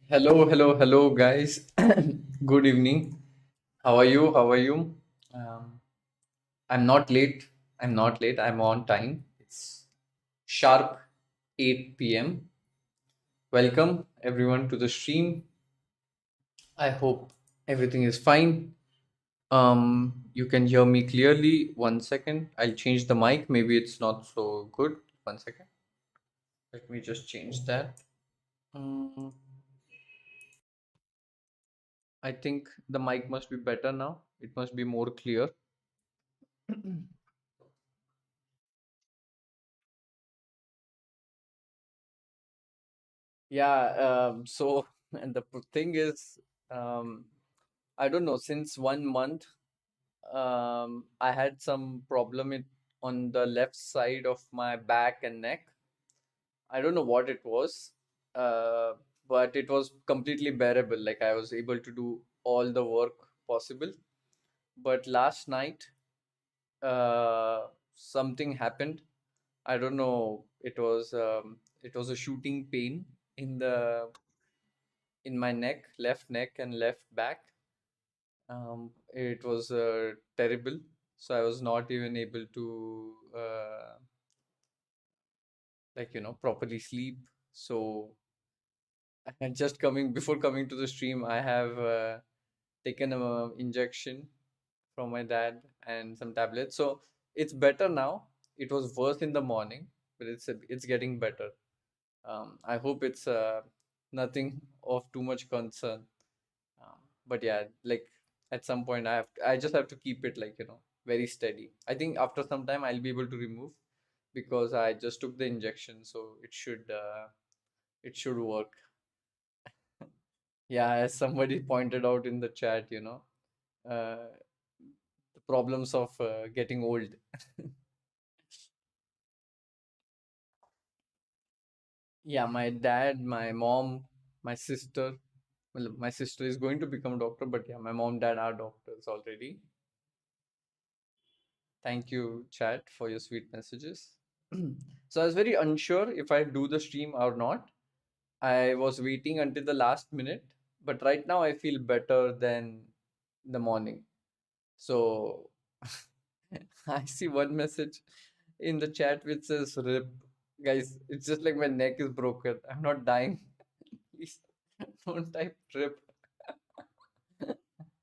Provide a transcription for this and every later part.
Hello, hello, hello, guys. Good evening. How are you? How are you? Um, I'm not late. I'm not late. I'm on time. It's sharp 8 p.m. Welcome everyone to the stream. I hope everything is fine. You can hear me clearly. One second. I'll change the mic. Maybe it's not so good. One second. Let me just change that. Mm, I think the mic must be better now. It must be more clear. Yeah, so and the thing is, um, I don't know, since 1 month, I had some problem on the left side of my back and neck. I don't know what it was, uh, but it was completely bearable. Like I was able to do all the work possible. But last night, something happened. I don't know. It was a shooting pain in the in my neck, left neck and left back. It was terrible. So I was not even able to properly sleep. So and just coming before coming to the stream, I have taken a injection from my dad and some tablets. So it's better now. It was worse in the morning, but it's getting better. I hope it's nothing of too much concern. But yeah, like at some point I just have to keep it very steady. I think after some time I'll be able to remove because I just took the injection, so it should work. Yeah, as somebody pointed out in the chat, uh, the problems of getting old. Yeah, my dad, my mom, my sister. Well, my sister is going to become a doctor, but yeah, my mom, dad are doctors already. Thank you, chat, for your sweet messages. So I was very unsure if I do the stream or not. I was waiting until the last minute, but right now I feel better than the morning. So I see one message in the chat which says "rip." Guys, it's just like my neck is broken. I'm not dying. Please don't type "rip."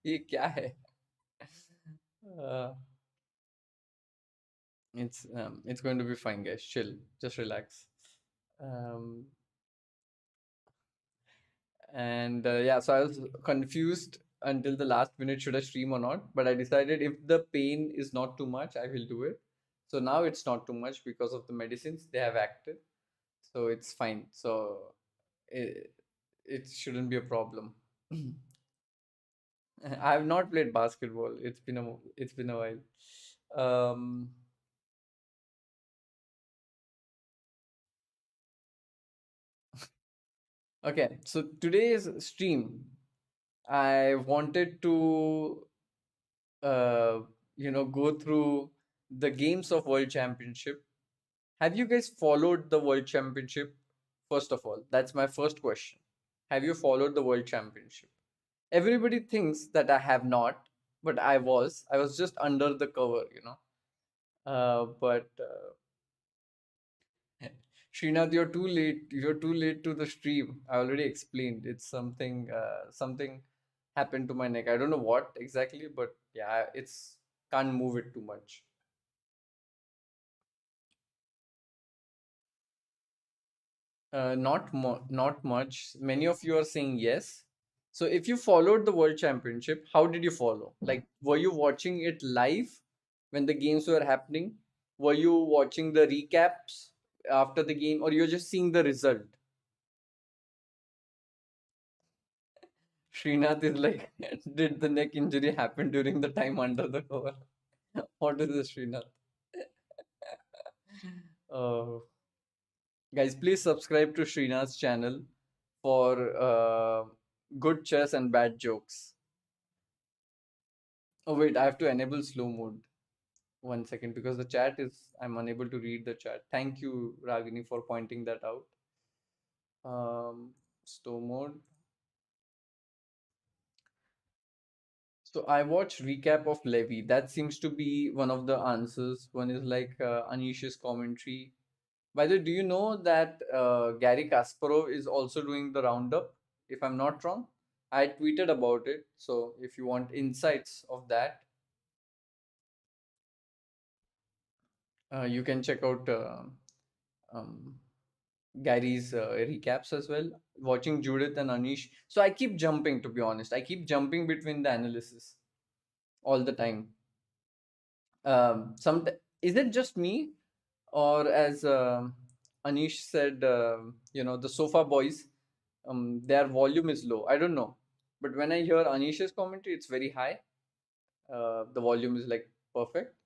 ये क्या है? Uh, it's going to be fine, guys. Chill, just relax. Um, and yeah, so I was confused until the last minute should I stream or not, but I decided if the pain is not too much, I will do it. So now it's not too much because of the medicines they have acted, so it's fine. So it shouldn't be a problem. I have not played basketball. It's been a while. Um, okay, so today's stream, I wanted to uh, go through the games of World Championship. Have you guys followed the World Championship? First of all, that's my first question. Have you followed the World Championship? Everybody thinks that I have not, but I was. I was just under the cover. But Srinath, you're too late. You're too late to the stream. I already explained. It's something happened to my neck. I don't know what exactly, but yeah, it's can't move it too much. Not much. Many of you are saying yes. So if you followed the World Championship, how did you follow? Like, were you watching it live when the games were happening? Were you watching the recaps after the game, or you're just seeing the result? Srinath is like, did the neck injury happen during the time under the cover? What is this, Srinath? Uh, Guys, please subscribe to Srinath's channel for good chess and bad jokes. Oh wait, I have to enable slow mode. One second, because the chat is I'm unable to read the chat. Thank you, Ragini, for pointing that out. Slow mode. So I watched recap of Levy. That seems to be one of the answers. One is like Anish's commentary. By the way, do you know that Gary Kasparov is also doing the roundup? If I'm not wrong, I tweeted about it. So if you want insights of that, you can check out um, Gary's recaps as well. Watching Judith and Anish. So I keep jumping. To be honest, I keep jumping between the analysis all the time. Some is it just me, or as Anish said, the sofa boys, their volume is low. I don't know, but when I hear Anish's commentary, it's very high. The volume is like perfect,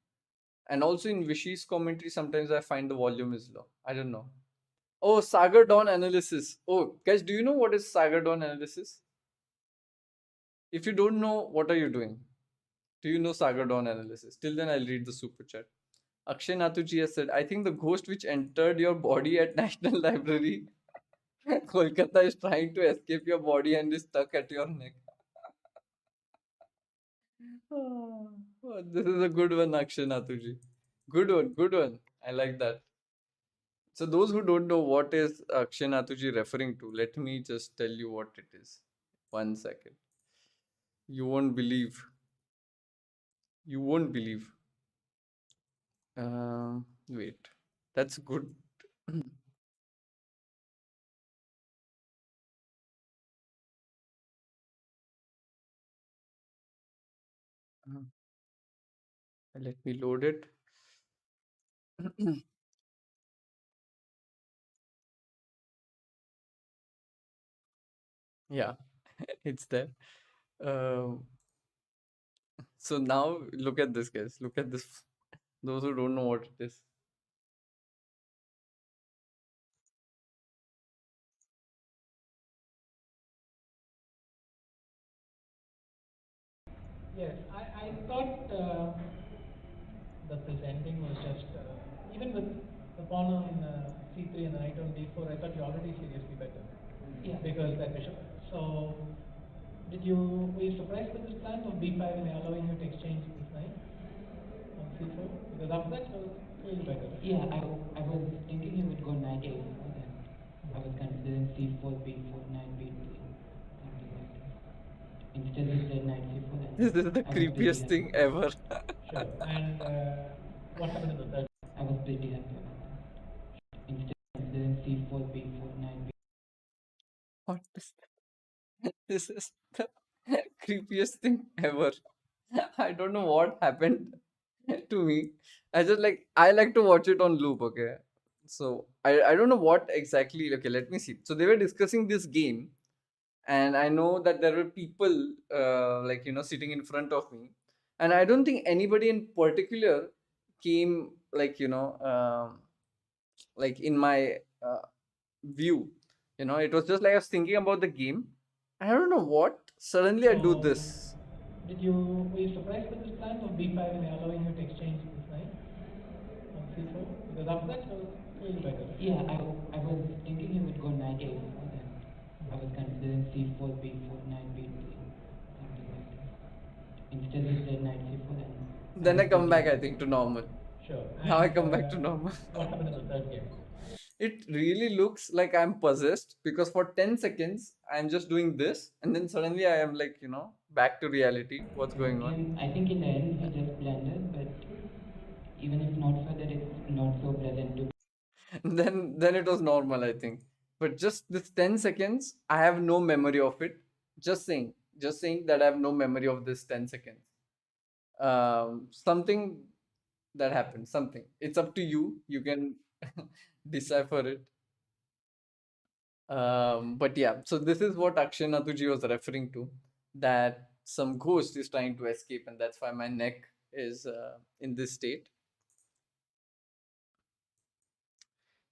and also in Vishy's commentary, sometimes I find the volume is low. I don't know. Oh, Sagar Dawn analysis. Oh, guys, do you know what is Sagar Dawn analysis? If you don't know, what are you doing? Do you know Sagar Dawn analysis? Till then, I'll read the super chat. Akshay Nathuji has said, I think the ghost which entered your body at National Library, Kolkata, is trying to escape your body and is stuck at your neck. Oh, this is a good one, Akshay Nathuji. Good one, good one. I like that. So, those who don't know what is Akshay Nathuji referring to, let me just tell you what it is. 1 second. You won't believe. You won't believe. Wait. That's good. Let me load it. Yeah, it's there. Um, so now look at this, guys. Look at this. Those who don't know what it is. Yes, I thought that this ending was just, even with the pawn on c3 and the knight on d4, I thought you already seriously better. Yeah. Because that bishop. So, were you surprised with this plan of b5 and allowing you to exchange this knight on c4? Because after that, it was clearly better. Yeah, I was thinking he would go knight a4 then. I was considering c4, b4, knight b3, something like that. Instead he said knight c4 and This is the I was pretty creepiest happy thing about ever. that. Sure. And what happened in the third? I was pretty happy about that. Instead considering c4, b4, knight b4. What is this is the creepiest thing ever. I don't know what happened to me. I like to watch it on loop, okay? So I don't know what exactly, okay, let me see. So they were discussing this game, and I know that there were people sitting in front of me, and I don't think anybody in particular came like in my view. It was just like I was thinking about the game, and I don't know what. Suddenly I do So, this. were you surprised with this plan of b5 and allowing you to exchange this knight on c4? Because after that, it was clearly better. Yeah, I was thinking he would go knight a4 then. I was considering c4, b4, knight b3, something like that. Instead he said knight c4 and I Then was I come pretty back, I happy think, about to that. normal. Sure. Now I And come back to normal. what happened in the third game? It really looks like I'm possessed because for 10 seconds I'm just doing this, and then suddenly I am like, back to reality. What's going on? I think in the end he just blundered, but even if not for that, it's not so pleasant to. Then it was normal, I think. But just this 10 seconds, I have no memory of it. Just saying that I have no memory of this 10 seconds. Something that happened, something. It's up to you. You can decipher it. But yeah, so this is what Akshay Natuji was referring to, that some ghost is trying to escape, and that's why my neck is in this state.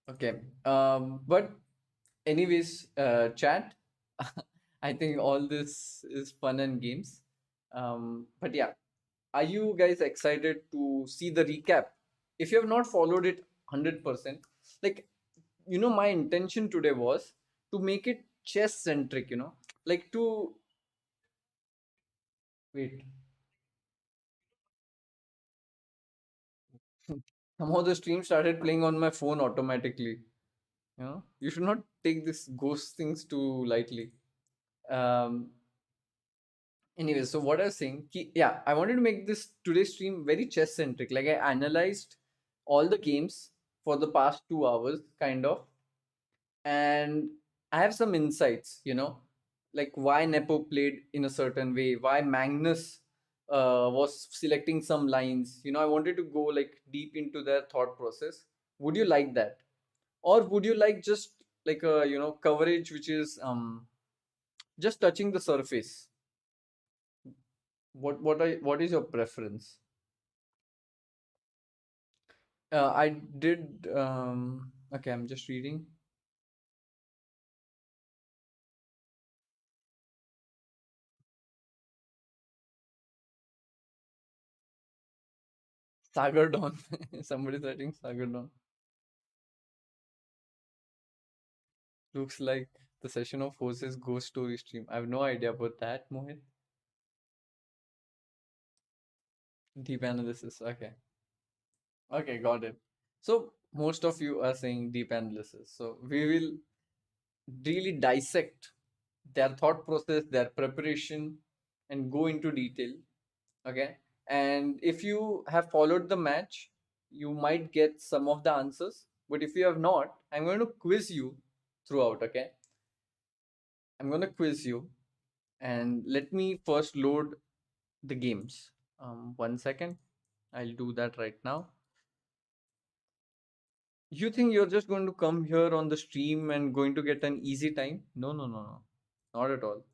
Okay. But anyways, chat. I think all this is fun and games. But yeah, are you guys excited to see the recap? If you have not followed it 100%, like, my intention today was to make it chess centric, like to wait. Somehow the stream started playing on my phone automatically. You should not take this ghost things too lightly. Um, Anyway, so what I was saying, yeah, I wanted to make this today's stream very chess centric. Like I analyzed all the games for the past 2 hours, kind of, and I have some insights. Like why Nepo played in a certain way, why Magnus was selecting some lines. I wanted to go like deep into their thought process. Would you like that, or would you like just like a coverage which is just touching the surface? What is your preference? I did. Okay, I'm just reading. Sagar Dawn. Somebody's writing Sagar Dawn. Looks like the session of horses ghost story stream. I have no idea about that, Mohit. Deep analysis. Okay. Okay, got it. So most of you are saying deep analysis. So we will really dissect their thought process, their preparation, and go into detail. Okay. And if you have followed the match, you might get some of the answers. But if you have not, I'm going to quiz you throughout. Okay. I'm going to quiz you. And let me first load the games. 1 second. I'll do that right now. You think you're just going to come here on the stream and going to get an easy time? No, no, no, no. Not at all.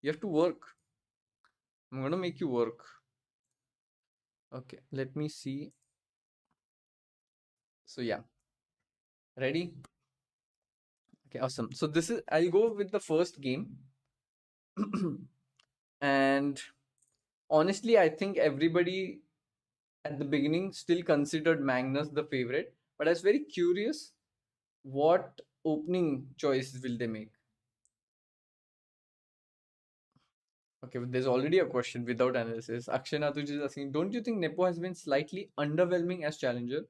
You have to work. I'm going to make you work. Okay. Let me see. So, yeah. Ready? Okay, awesome. So this is I'll go with the first game. And honestly, I think everybody at the beginning still considered Magnus the favorite, but I was very curious what opening choice will they make. Okay, but there's already a question without analysis. Akshay Natuj is asking, don't you think Nepo has been slightly underwhelming as challenger?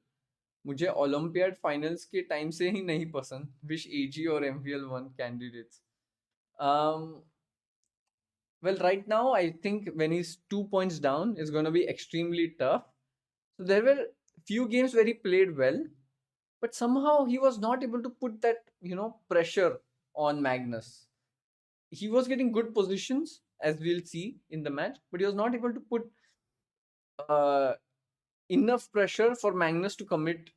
मुझे olympiad finals के time से ही नहीं पसंद. Wish AG और MVL won candidates. um Well, right now, I think when he's 2 points down, it's going to be extremely tough. So there were few games where he played well, but somehow he was not able to put that, pressure on Magnus. He was getting good positions, as we'll see in the match, but he was not able to put uh, enough pressure for Magnus to commit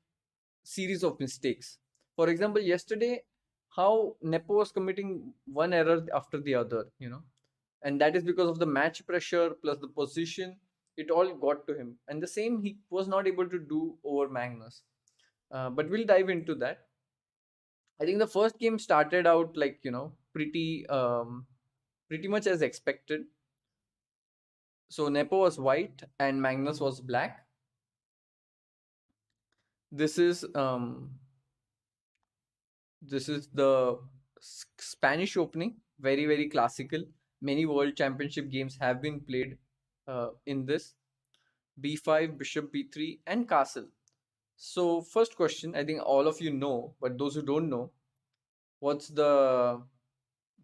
series of mistakes. For example, yesterday, how Nepo was committing one error after the other, and that is because of the match pressure plus the position. It all got to him, and the same he was not able to do over Magnus. But we'll dive into that. I think the first game started out like pretty much as expected. So Nepo was white and Magnus was black. This is the Spanish opening, very very classical. Many world championship games have been played in this. B5, bishop b3, and castle. So first question, I think all of you know, but those who don't know, what's the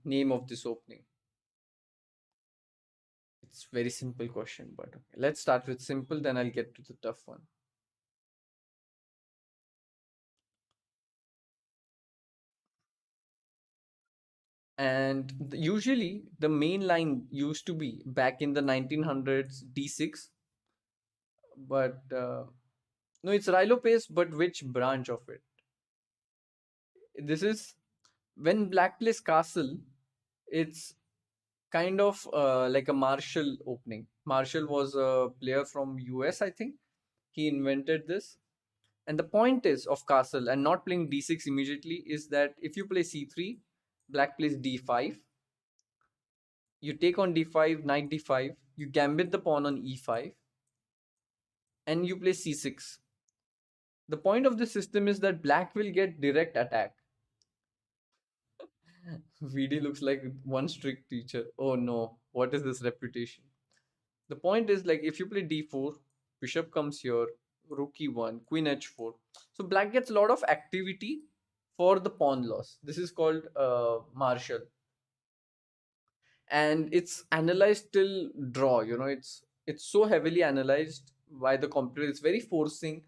name of this opening? It's very simple question, but okay. Let's start with simple, then I'll get to the tough one. And usually the main line used to be back in the 1900s d6, but no, it's Rilo pace, but which branch of it? This is when black plays castle, it's kind of like a Marshall opening. Marshall was a player from US, I think. He invented this. And the point is of castle and not playing d6 immediately is that if you play c3, black plays d5. You take on d5, knight d5. You gambit the pawn on e5, and you play c6. The point of this system is that black will get direct attack. VD looks like one strict teacher. Oh no, what is this reputation? The point is like if you play d4, bishop comes here. rook e1, queen h4. So black gets a lot of activity for the pawn loss. This is called martial, and it's analyzed till draw. It's so heavily analyzed by the computer. It's very forcing,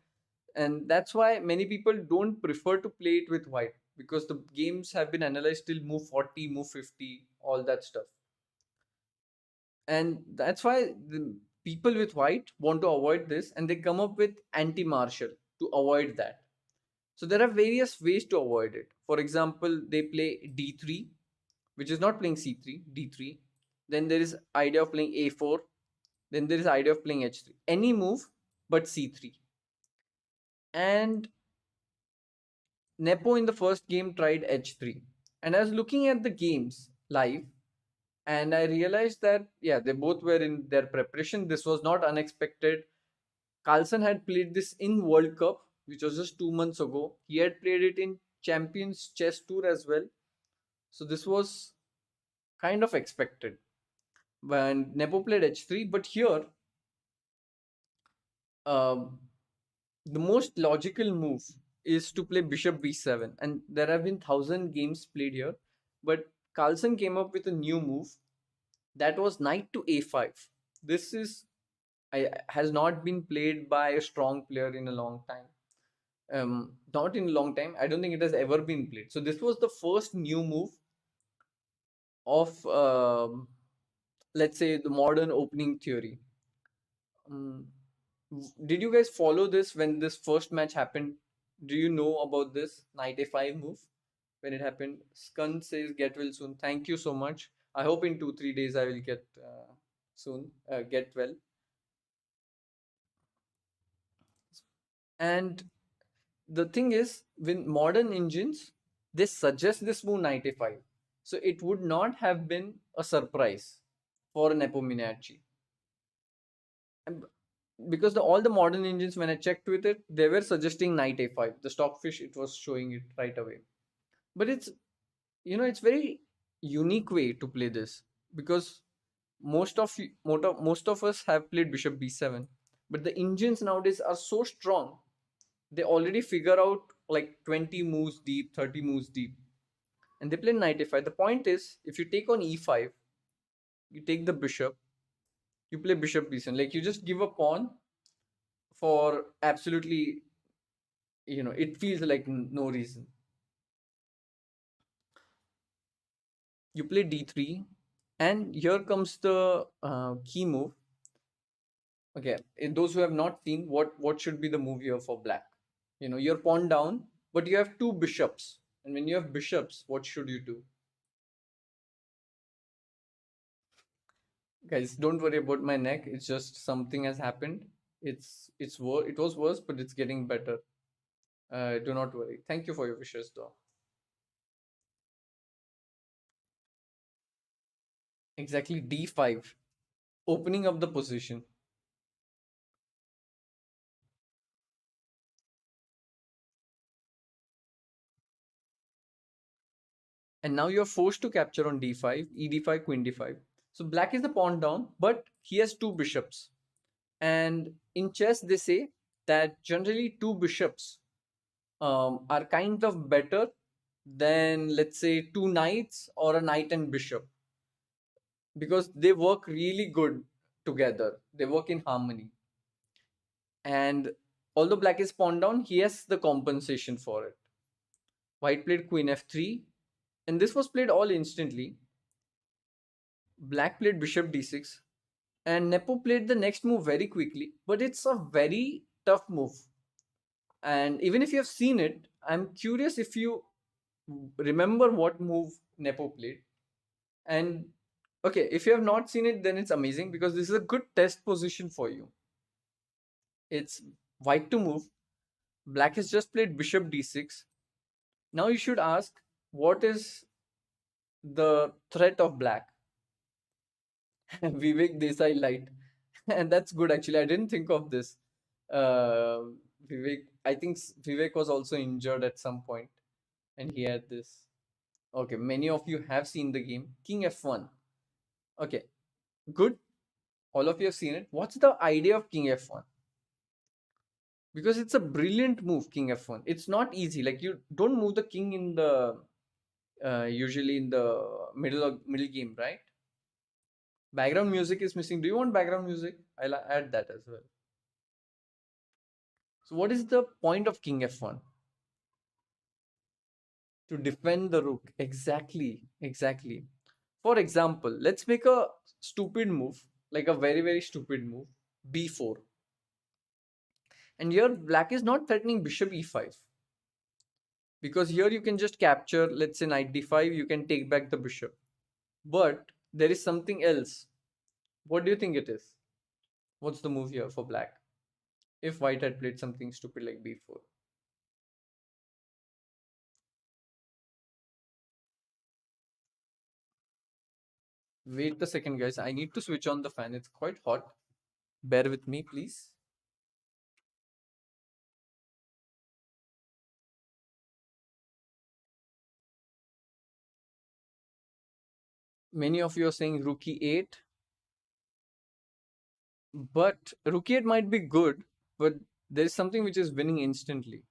and that's why many people don't prefer to play it with white, because the games have been analyzed till move 40, move 50, all that stuff. And that's why the people with white want to avoid this, and they come up with anti-martial to avoid that. So there are various ways to avoid it. For example, they play d3, which is not playing c3, d3. Then there is idea of playing a4. Then there is idea of playing h3. Any move but c3. And Nepo in the first game tried h3. And I was looking at the games live, and I realized that, yeah, they both were in their preparation. This was not unexpected. Carlsen had played this in World Cup, which was just 2 months ago. He had played it in Champions Chess Tour as well. So this was kind of expected. When Nepo played h3, but here, um, the most logical move is to play bishop b7, and there have been 1,000 games played here. But Carlsen came up with a new move, that was knight to a5. This has not been played by a strong player in a long time. Not in a long time. I don't think it has ever been played. So this was the first new move of, let's say, the modern opening theory. Um, did you guys follow this when this first match happened? Do you know about this knight a5 move when it happened? Skun says get well soon. Thank you so much. I hope in 2-3 days I will get soon. Get well. And the thing is, with modern engines, they suggest this move knight a5. So it would not have been a surprise for an Epominacci. And because all the modern engines, when I checked with it, they were suggesting knight a5. The stockfish, it was showing it right away. But it's very unique way to play this, because most of us have played bishop b7, but the engines nowadays are so strong, they already figure out like 20 moves deep, 30 moves deep, and they play knight a5. The point is, if you take on e5, you take the bishop, you play bishop b7, like you just give a pawn for absolutely, it feels like no reason. You play d3, and here comes the key move. Okay, in those who have not seen, what should be the move here for black? You're pawn down, but you have two bishops, and when you have bishops, what should you do? Guys, don't worry about my neck. It's just something has happened. It was worse, but it's getting better. Do not worry. Thank you for your wishes, though. Exactly, d5, opening up the position. And now you're forced to capture on d5, e d5, queen d5. So black is the pawn down, but he has two bishops. And in chess, they say that generally two bishops are kind of better than, let's say, two knights or a knight and bishop, because they work really good together. They work in harmony. And although black is pawn down, he has the compensation for it. White played queen f3, and this was played all instantly. Black played bishop d6, and Nepo played the next move very quickly, but it's a very tough move. And even if you have seen it, I'm curious if you remember what move Nepo played. And okay, if you have not seen it, then it's amazing, because this is a good test position for you. It's white to move. Black has just played bishop d6. Now you should ask, what is the threat of black? Vivek Desai light. And that's good actually. I didn't think of this. Uh, Vivek, I think Vivek was also injured at some point, and he had this. Okay, many of you have seen the game. King f1. Okay, good. All of you have seen it. What's the idea of King f1? because it's a brilliant move, king f1. It's not easy. Like, you don't move the king in the usually in the middle game, right? Background music is missing. Do you want background music? I'll add that as well. So what is the point of king f1? To defend the rook. Exactly. For example, let's make a stupid move, like a very, very stupid move, b4. And here black is not threatening bishop e5, because here you can just capture, let's say, knight d5, you can take back the bishop. But there is something else. What do you think it is? What's the move here for black if white had played something stupid like b4? Wait a second, guys. I need to switch on the fan. It's quite hot. Bear with me, please. Many of you are saying rook e8, but rook e8 might be good, but there is something which is winning instantly.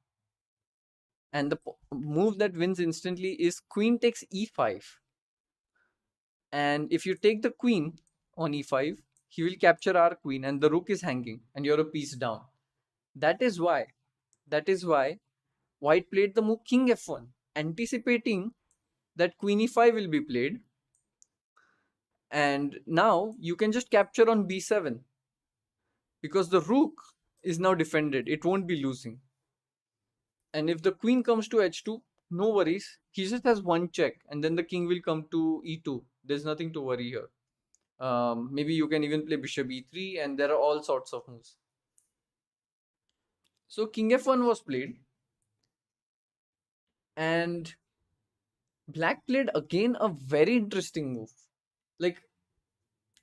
And the move that wins instantly is queen takes e5. And if you take the queen on e5, he will capture our queen and the rook is hanging and you're a piece down. That is why white played the move king f1, anticipating that queen e5 will be played. And now you can just capture on b7 because the rook is now defended. It won't be losing. And if the queen comes to h2, no worries. He just has one check and then the king will come to e2. There's nothing to worry here. Maybe you can even play bishop e3 and there are all sorts of moves. So king f1 was played and black played again a very interesting move. Like,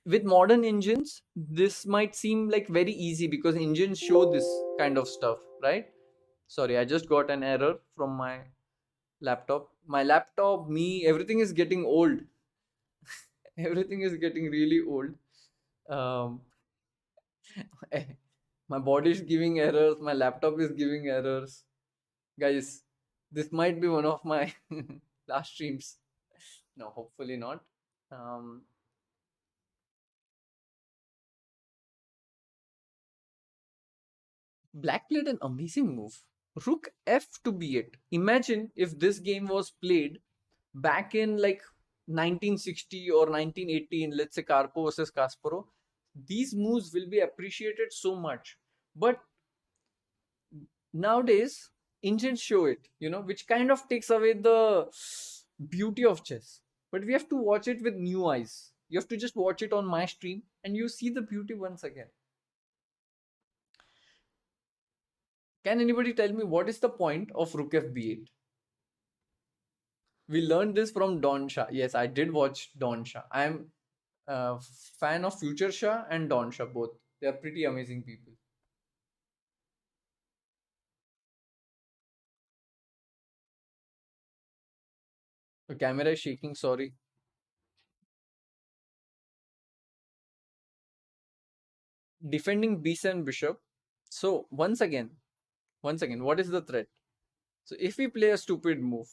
with modern engines, this might seem like very easy because engines show this kind of stuff, right? Sorry, I just got an error from my laptop. My laptop, me, everything is getting old. Everything is getting really old. Um, my body is giving errors, my laptop is giving errors. Guys, this might be one of my last streams. No, hopefully not. Um, Black played an amazing move. Rook f to b8. Imagine if this game was played back in like 1960 or 1918, let's say Karpov versus Kasparov. These moves will be appreciated so much. But nowadays, engines show it, which kind of takes away the beauty of chess. But we have to watch it with new eyes. You have to just watch it on my stream and you see the beauty once again. Can anybody tell me what is the point of rook fb8? We learned this from Don Shah. Yes, I did watch Don Shah. I'm a fan of Future Shah and Don Shah both. They are pretty amazing people. The camera is shaking, sorry. Defending b7 bishop. So once again, what is the threat? So if we play a stupid move,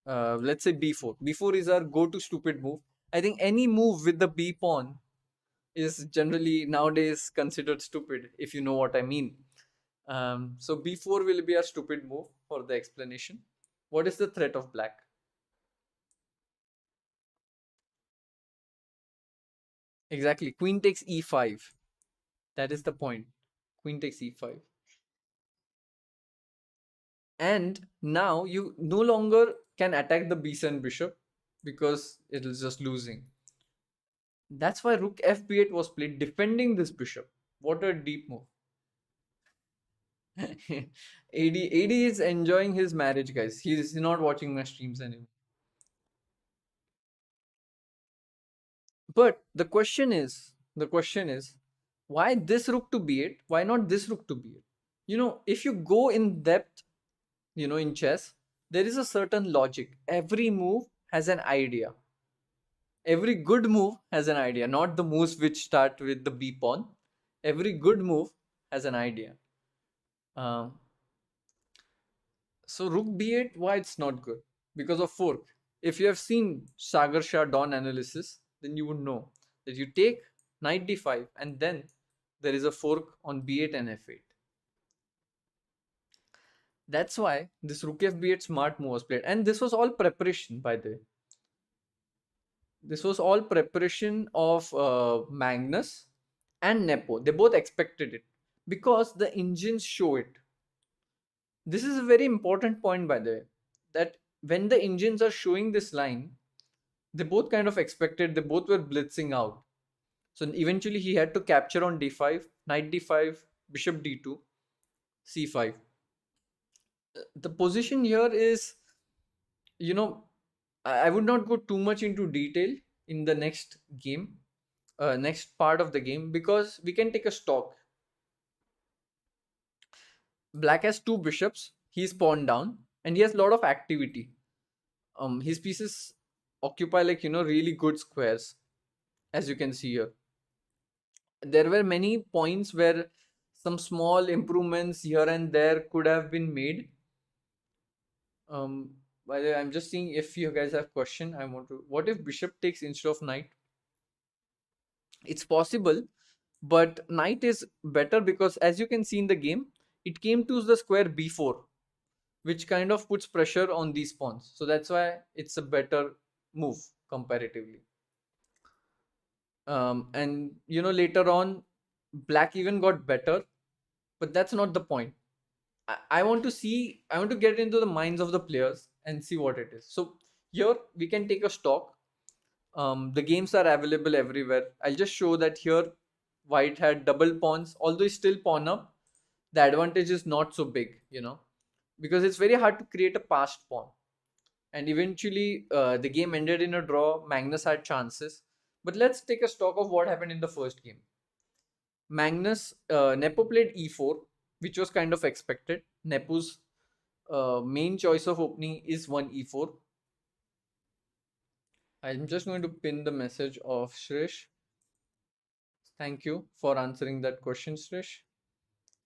let's say b4. b4 is our go-to stupid move. I think any move with the b pawn is generally nowadays considered stupid, if you know what I mean. So b4 will be a stupid move for the explanation. What is the threat of black? Exactly, queen takes e5. That is the point. Queen takes e5. And now you no longer can attack the b7 bishop because it is just losing. That's why rook fb8 was played, defending this bishop. What a deep move. AD is enjoying his marriage, guys. He's not watching my streams anymore. But the question is, why this rook to b8? Why not this rook to b8? If you go in depth, in chess, there is a certain logic. Every move has an idea. Every good move has an idea, not the moves which start with the b pawn. Every good move has an idea. Um, so rook b8, why it's not good? Because of fork. If you have seen Sagar Shah Dawn analysis, then you would know that you take knight d5 and then there is a fork on b8 and f8. That's why this rook f b8 smart move was played. And this was all preparation, by the way. This was all preparation of Magnus and Nepo. They both expected it because the engines show it. This is a very important point, by the way, that when the engines are showing this line, they both kind of expected, they both were blitzing out. So eventually he had to capture on d5, knight d5, bishop d2, c5. The position here is, you know, I would not go too much into detail in the next game, next part of the game, because we can take a stock. Black has two bishops, he's pawned down, and he has a lot of activity. His pieces occupy, like, really good squares, as you can see here. There were many points where some small improvements here and there could have been made. By the way, I'm just seeing if you guys have question. I want to. What if bishop takes instead of knight? It's possible, but knight is better because, as you can see in the game, it came to the square b4, which kind of puts pressure on these pawns. So that's why it's a better move comparatively. And later on, black even got better, but that's not the point. I want to see, I want to get into the minds of the players and see what it is. So here we can take a stock. The games are available everywhere. I'll just show that here white had double pawns, although it's still pawn up. The advantage is not so big, because it's very hard to create a passed pawn. And eventually the game ended in a draw. Magnus had chances. But let's take a stock of what happened in the first game. Nepo played e4, which was kind of expected. Nepo's main choice of opening is one e4. I'm just going to pin the message of Shrish. Thank you for answering that question, Shrish.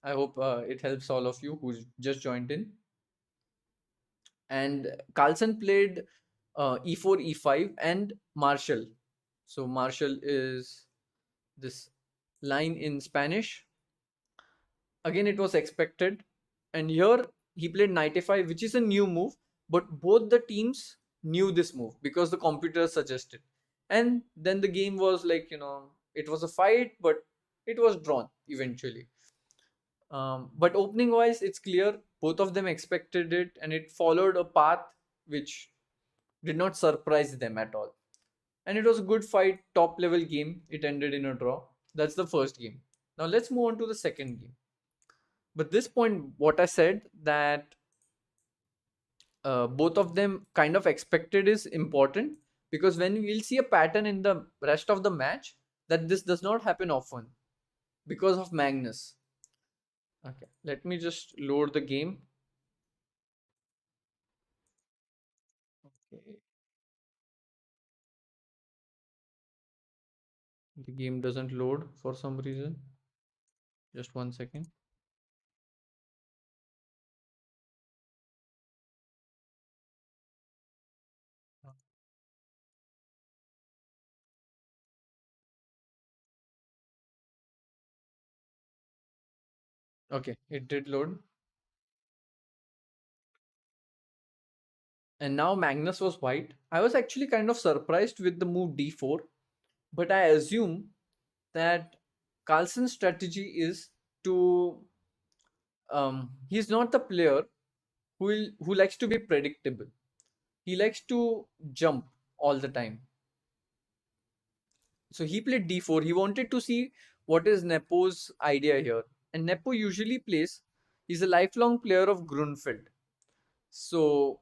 I hope it helps all of you who's just joined in. And Carlsen played e4, e5, and Marshall. So Marshall is this line in Spanish. Again, it was expected. And here he played knight a5, which is a new move, but both the teams knew this move because the computer suggested. And then the game was like, it was a fight, but it was drawn eventually. But opening wise, it's clear both of them expected it, and it followed a path which did not surprise them at all. And it was a good fight, top level game. It ended in a draw. That's the first game. Now let's move on to the second game. But this point, what I said, that both of them kind of expected, is important, because when we'll see a pattern in the rest of the match that this does not happen often because of Magnus. Okay, let me just load the game. Okay. The game doesn't load for some reason. Just 1 second. Okay, it did load. And now Magnus was white. I was actually kind of surprised with the move d4, but I assume that Carlsen's strategy is to he's not the player who likes to be predictable. He likes to jump all the time. So he played d4. He wanted to see what is Nepo's idea here. And Nepo usually plays, he's a lifelong player of Grunfeld. So,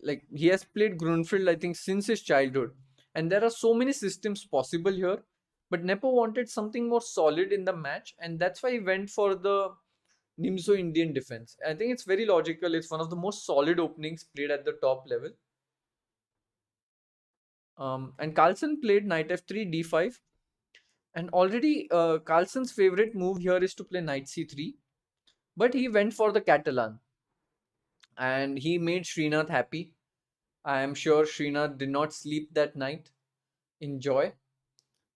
like, he has played Grunfeld, I think, since his childhood. And there are so many systems possible here. But Nepo wanted something more solid in the match. And that's why he went for the Nimzo Indian defense. I think it's very logical. It's one of the most solid openings played at the top level. And Carlsen played knight f3, d5. And already Carlsen's favorite move here is to play knight c3, but he went for the Catalan and he made Srinath happy. I am sure Srinath did not sleep that night in joy,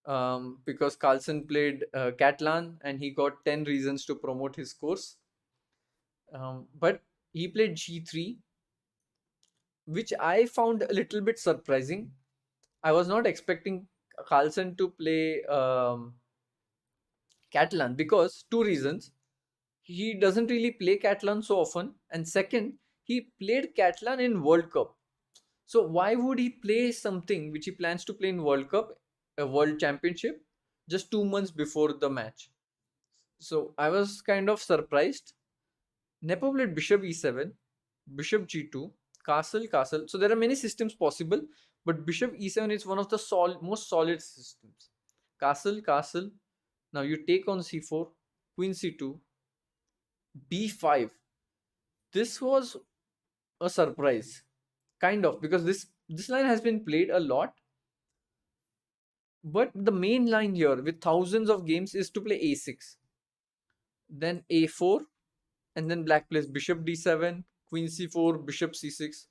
because Carlsen played Catalan and he got 10 reasons to promote his course. But he played g3, which I found a little bit surprising. I was not expecting Carlsen to play Catalan because two reasons. He doesn't really play Catalan so often, and second, he played Catalan in World Cup. So why would he play something which he plans to play in World Cup, a World Championship, just 2 months before the match? So I was kind of surprised. Nepo played Bishop e7, Bishop g2, Castle, Castle. So there are many systems possible, but Bishop e7 is one of the most solid systems. Castle, Castle. Now you take on c4, Queen c2, b5. This was a surprise, kind of, because this line has been played a lot, but the main line here with thousands of games is to play a6, then a4, and then black plays bishop d7, queen c4, bishop c6.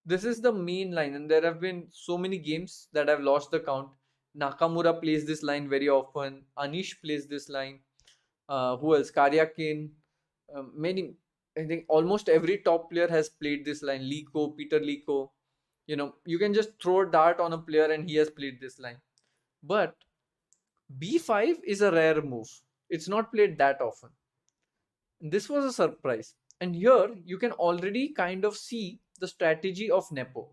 This is the main line, and there have been so many games that I've lost the count. Nakamura plays this line very often. Anish plays this line. Who else? Karyakin. Many. I think almost every top player has played this line. Liko, Peter Liko. You can just throw a dart on a player and he has played this line. But b5 is a rare move. It's not played that often. This was a surprise. And here you can already kind of see the strategy of Nepo.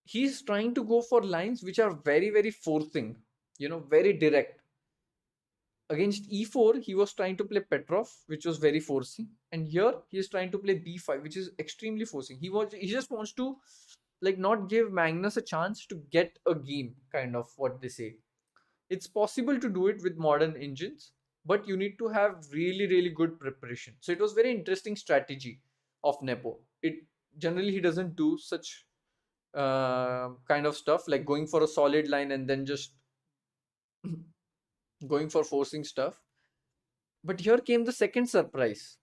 He's trying to go for lines which are very, very forcing, very direct. Against e4, he was trying to play Petrov, which was very forcing. And here he is trying to play b5, which is extremely forcing. He just wants to like not give Magnus a chance to get a game, kind of what they say. It's possible to do it with modern engines, but you need to have really, really good preparation. So it was very interesting strategy of Nepo. It generally he doesn't do such kind of stuff like going for a solid line and then just going for forcing stuff. But here came the second surprise.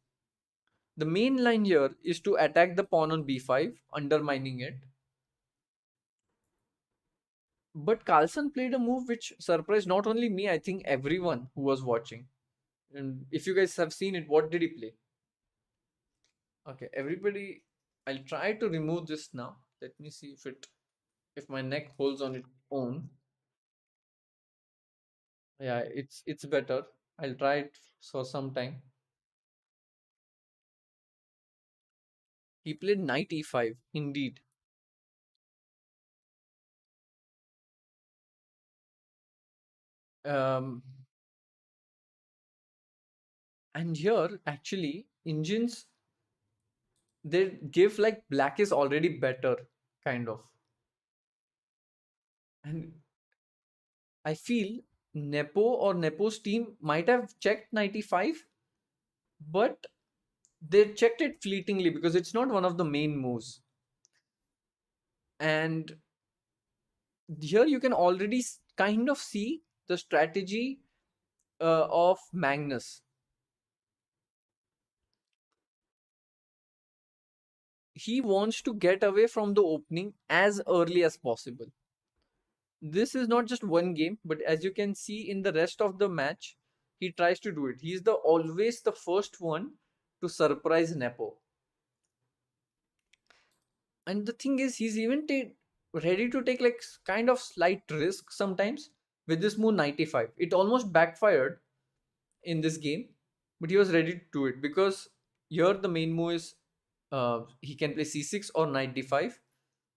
The main line here is to attack the pawn on b5, undermining it. But Carlsen played a move which surprised not only me, I think everyone who was watching. And if you guys have seen it, what did he play? Okay, everybody, I'll try to remove this now. Let me see if my neck holds on its own. Yeah, it's better. I'll try it for some time. He played knight e5, indeed. Um, and here, actually, engines, they give like black is already better, kind of. And I feel Nepo or Nepo's team might have checked 95, but they checked it fleetingly because it's not one of the main moves. And here you can already kind of see the strategy of Magnus. He wants to get away from the opening as early as possible. This is not just one game, but as you can see in the rest of the match, he tries to do it. He's always the first one to surprise Nepo. And the thing is, he's even ready to take like kind of slight risk sometimes with this move 95. It almost backfired in this game, but he was ready to do it because here the main move is he can play c6 or knight d5.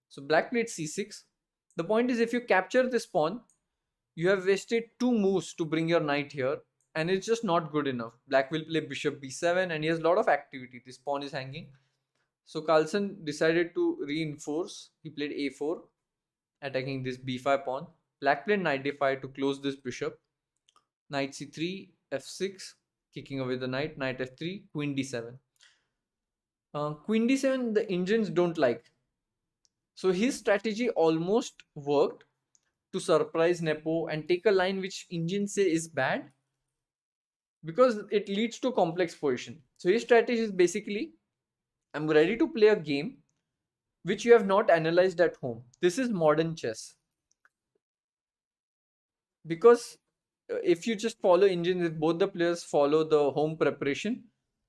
So black played c6. The point is, if you capture this pawn, you have wasted two moves to bring your knight here, and it's just not good enough. Black will play bishop b7, and he has a lot of activity. This pawn is hanging. So Carlsen decided to reinforce. He played a4, attacking this b5 pawn. Black played knight d5 to close this bishop. Knight c3, f6, kicking away the knight. Knight f3, queen d7. Queen d7, the engines don't like. So his strategy almost worked to surprise Nepo and take a line which Indians say is bad because it leads to complex position. So his strategy is basically, I'm ready to play a game which you have not analyzed at home. This is modern chess. Because if you just follow Indians, if both the players follow the home preparation,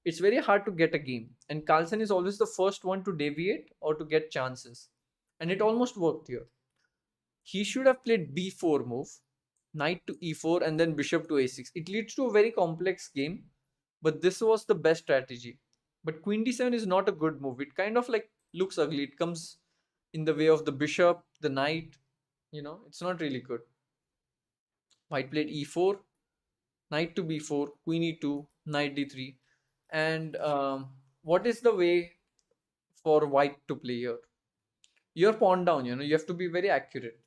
it's very hard to get a game. And Carlsen is always the first one to deviate or to get chances. And it almost worked here. He should have played b4 move, knight to e4, and then bishop to a6. It leads to a very complex game, but this was the best strategy. But queen d7 is not a good move. It kind of like looks ugly. It comes in the way of the bishop, the knight. It's not really good. White played e4, knight to b4, queen e2, knight d3. And what is the way for white to play here? You're pawn down, you have to be very accurate.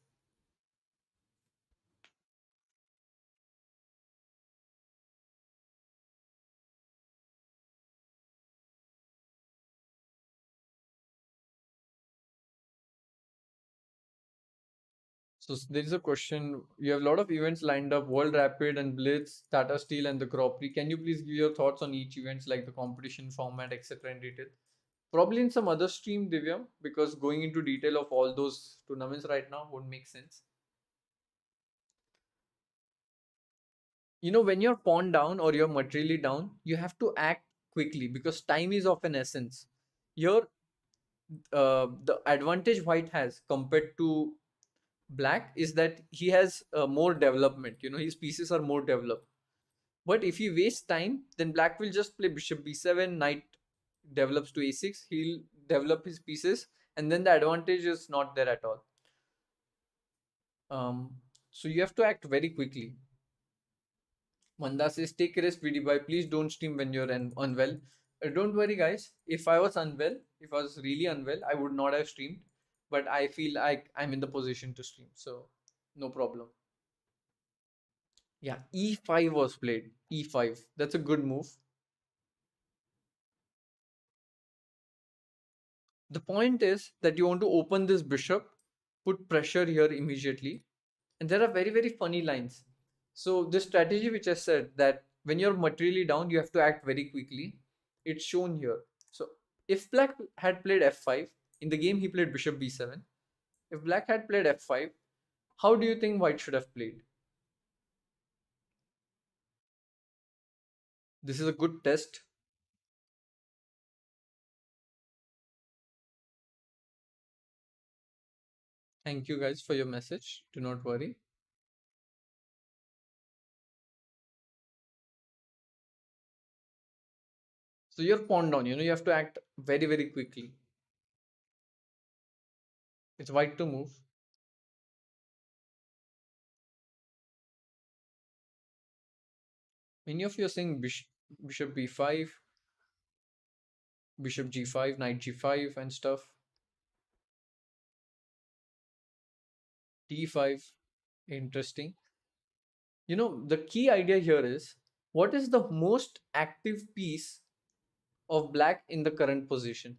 So there is a question. You have a lot of events lined up: World Rapid and Blitz, Tata Steel, and the Grand Prix. Can you please give your thoughts on each events, like the competition format, etc., in detail? Probably in some other stream, Divya, because going into detail of all those tournaments right now won't make sense. When you're pawn down or you're materially down, you have to act quickly because time is of an essence. Here, the advantage white has compared to black is that he has more development. His pieces are more developed. But if he wastes time, then black will just play bishop b7, knight develops to a6, he'll develop his pieces, and then the advantage is not there at all. So you have to act very quickly. Manda says, take a rest, VD. Please don't stream when you're unwell. Don't worry, guys. If I was unwell, if I was really unwell, I would not have streamed. But I feel like I'm in the position to stream. So, no problem. Yeah, e5 was played. E5. That's a good move. The point is that you want to open this bishop, put pressure here immediately. And there are very, very funny lines. So, this strategy which I said that when you're materially down, you have to act very quickly. It's shown here. So, if black had played f5, in the game he played bishop b7. If black had played f5, how do you think white should have played? This is a good test. Thank you guys for your message. Do not worry. So you're pawn down, you have to act very, very quickly. It's white to move. Many of you are saying bishop b5, bishop g5, knight g5 and stuff. d5, interesting. The key idea here is, what is the most active piece of black in the current position?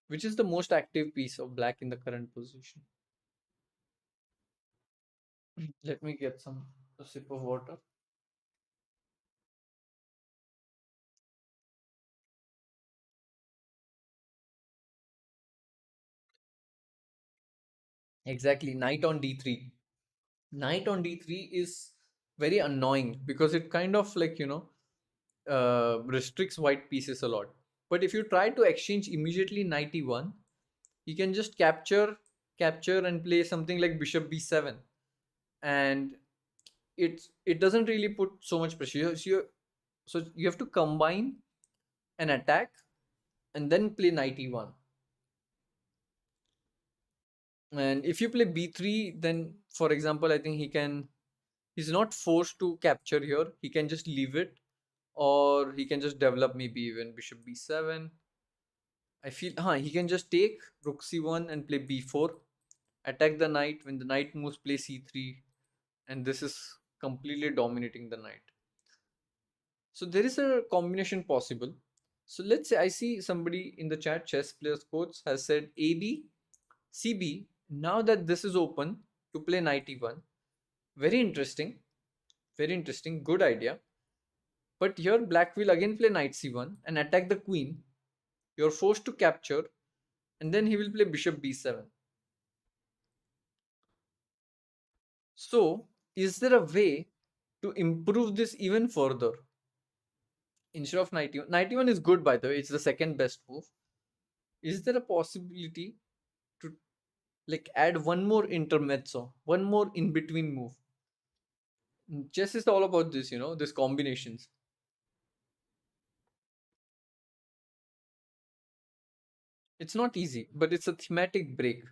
Which is the most active piece of black in the current position? Let me get a sip of water. Exactly, knight on d3. Knight on d3 is very annoying because it kind of like, restricts white pieces a lot. But if you try to exchange immediately knight e1, you can just capture and play something like bishop b7, and it doesn't really put so much pressure. So you have to combine an attack and then play knight e1. And if you play b3, then for example, I think he's not forced to capture here. He can just leave it, or he can just develop maybe even bishop b7. I feel he can just take rook c1 and play b4, attack the knight. When the knight moves, play c3, and this is completely dominating the knight. So there is a combination possible. So let's say I see somebody in the chat, chess players coach, has said AB, CB, Now that this is open to play knight e1, very interesting, very interesting, good idea. But here black will again play knight c1 and attack the queen. You're forced to capture, and then he will play bishop b7. So, is there a way to improve this even further? Instead of knight e1, knight e1 is good by the way, it's the second best move. Is there a possibility to like add one more intermezzo, one more in between move? Chess is all about this, this combinations. It's not easy, but it's a thematic break.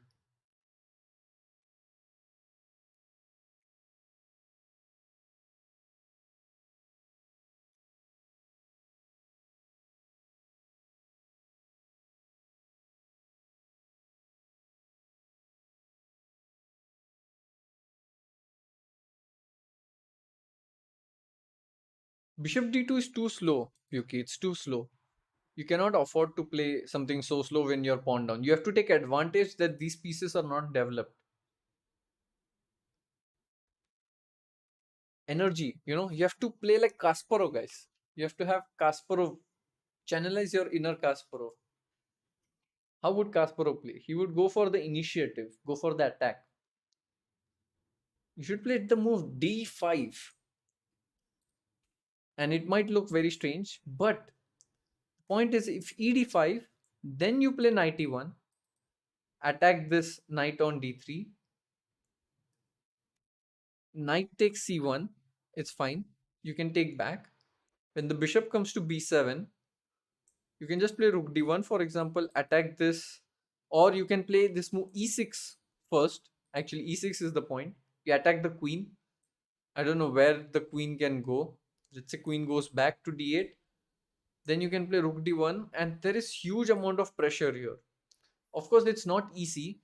Bishop d2 is too slow, Yuki. It's too slow. You cannot afford to play something so slow when you're pawn down. You have to take advantage that these pieces are not developed. Energy, you have to play like Kasparov, guys. You have to have Kasparov, channelize your inner Kasparov. How would Kasparov play? He would go for the initiative, go for the attack. You should play the move d5. And it might look very strange, but the point is if ed5, then you play knight e1, attack this knight on d3, knight takes c1, it's fine. You can take back. When the bishop comes to b7, you can just play rook d1, for example, attack this, or you can play this move e6 first. Actually, e6 is the point. You attack the queen. I don't know where the queen can go. Let's say queen goes back to d8. Then you can play rook d1, and there is huge amount of pressure here. Of course, it's not easy.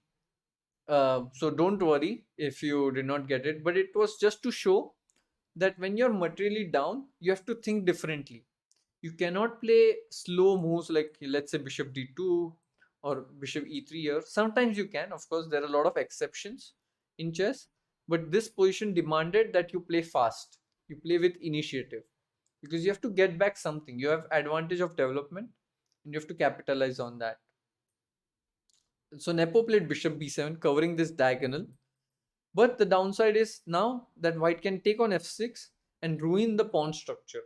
So don't worry if you did not get it. But it was just to show that when you're materially down, you have to think differently. You cannot play slow moves like, let's say, bishop d2 or bishop e3 here. Sometimes you can, of course, there are a lot of exceptions in chess, but this position demanded that you play fast, you play with initiative, because you have to get back something. You have advantage of development and you have to capitalize on that. So Nepo played bishop b7, covering this diagonal. But the downside is now that white can take on f6 and ruin the pawn structure.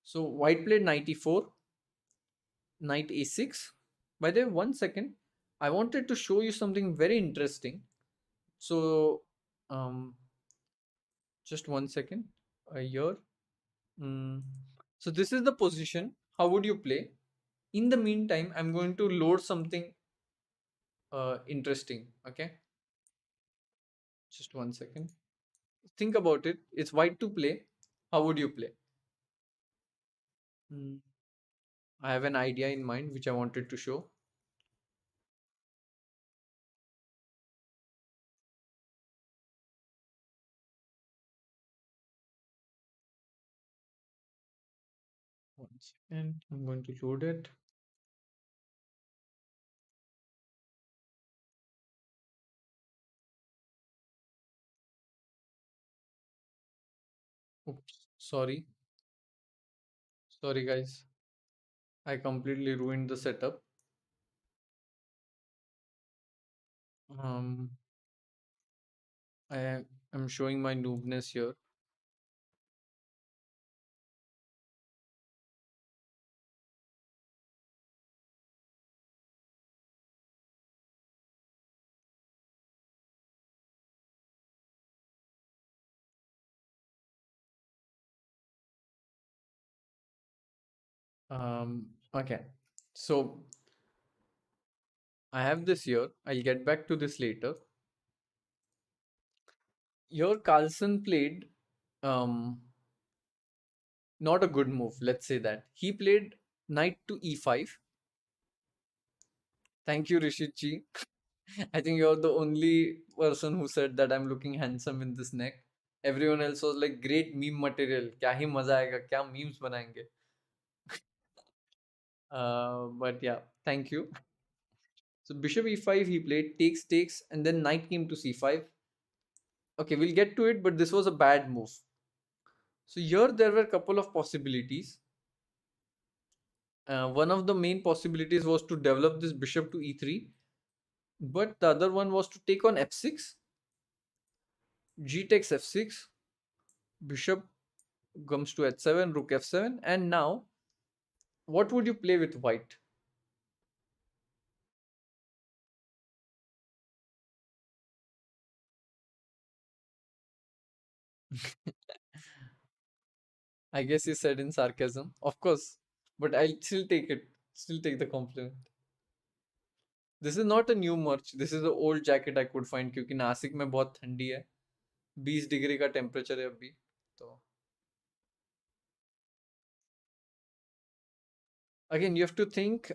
So white played knight e4, knight a6. By the way, 1 second, I wanted to show you something very interesting. So just 1 second, here. So this is the position. How would you play? In the meantime, I'm going to load something interesting. Okay, just 1 second. Think about it. It's white to play. How would you play? Mm, I have an idea in mind which I wanted to show. One second, I'm going to load it. Oops, sorry. Sorry, guys. I completely ruined the setup. Um, am showing my noobness here. Okay. So I have this here. I'll get back to this later. Here, Carlson played not a good move. Let's say that he played knight to e5. Thank you, Rishit ji. I think you're the only person who said that I'm looking handsome in this neck. Everyone else was like, great meme material. क्या ही मजा आएगा, क्या memes बनाएंगे. But yeah, thank you. So bishop e5 he played, takes, and then knight came to c5. Okay, we'll get to it, but this was a bad move. So here there were a couple of possibilities. One of the main possibilities was to develop this bishop to e3, but the other one was to take on f6, g takes f6, bishop comes to h7, rook f7, and now what would you play with white? I guess he said in sarcasm, of course, but I'll still take it, still take the compliment. This is not a new merch, this is the old jacket I could find क्योंकि नासिक में बहुत ठंडी है, 20 degree का temperature है अभी तो. Again, you have to think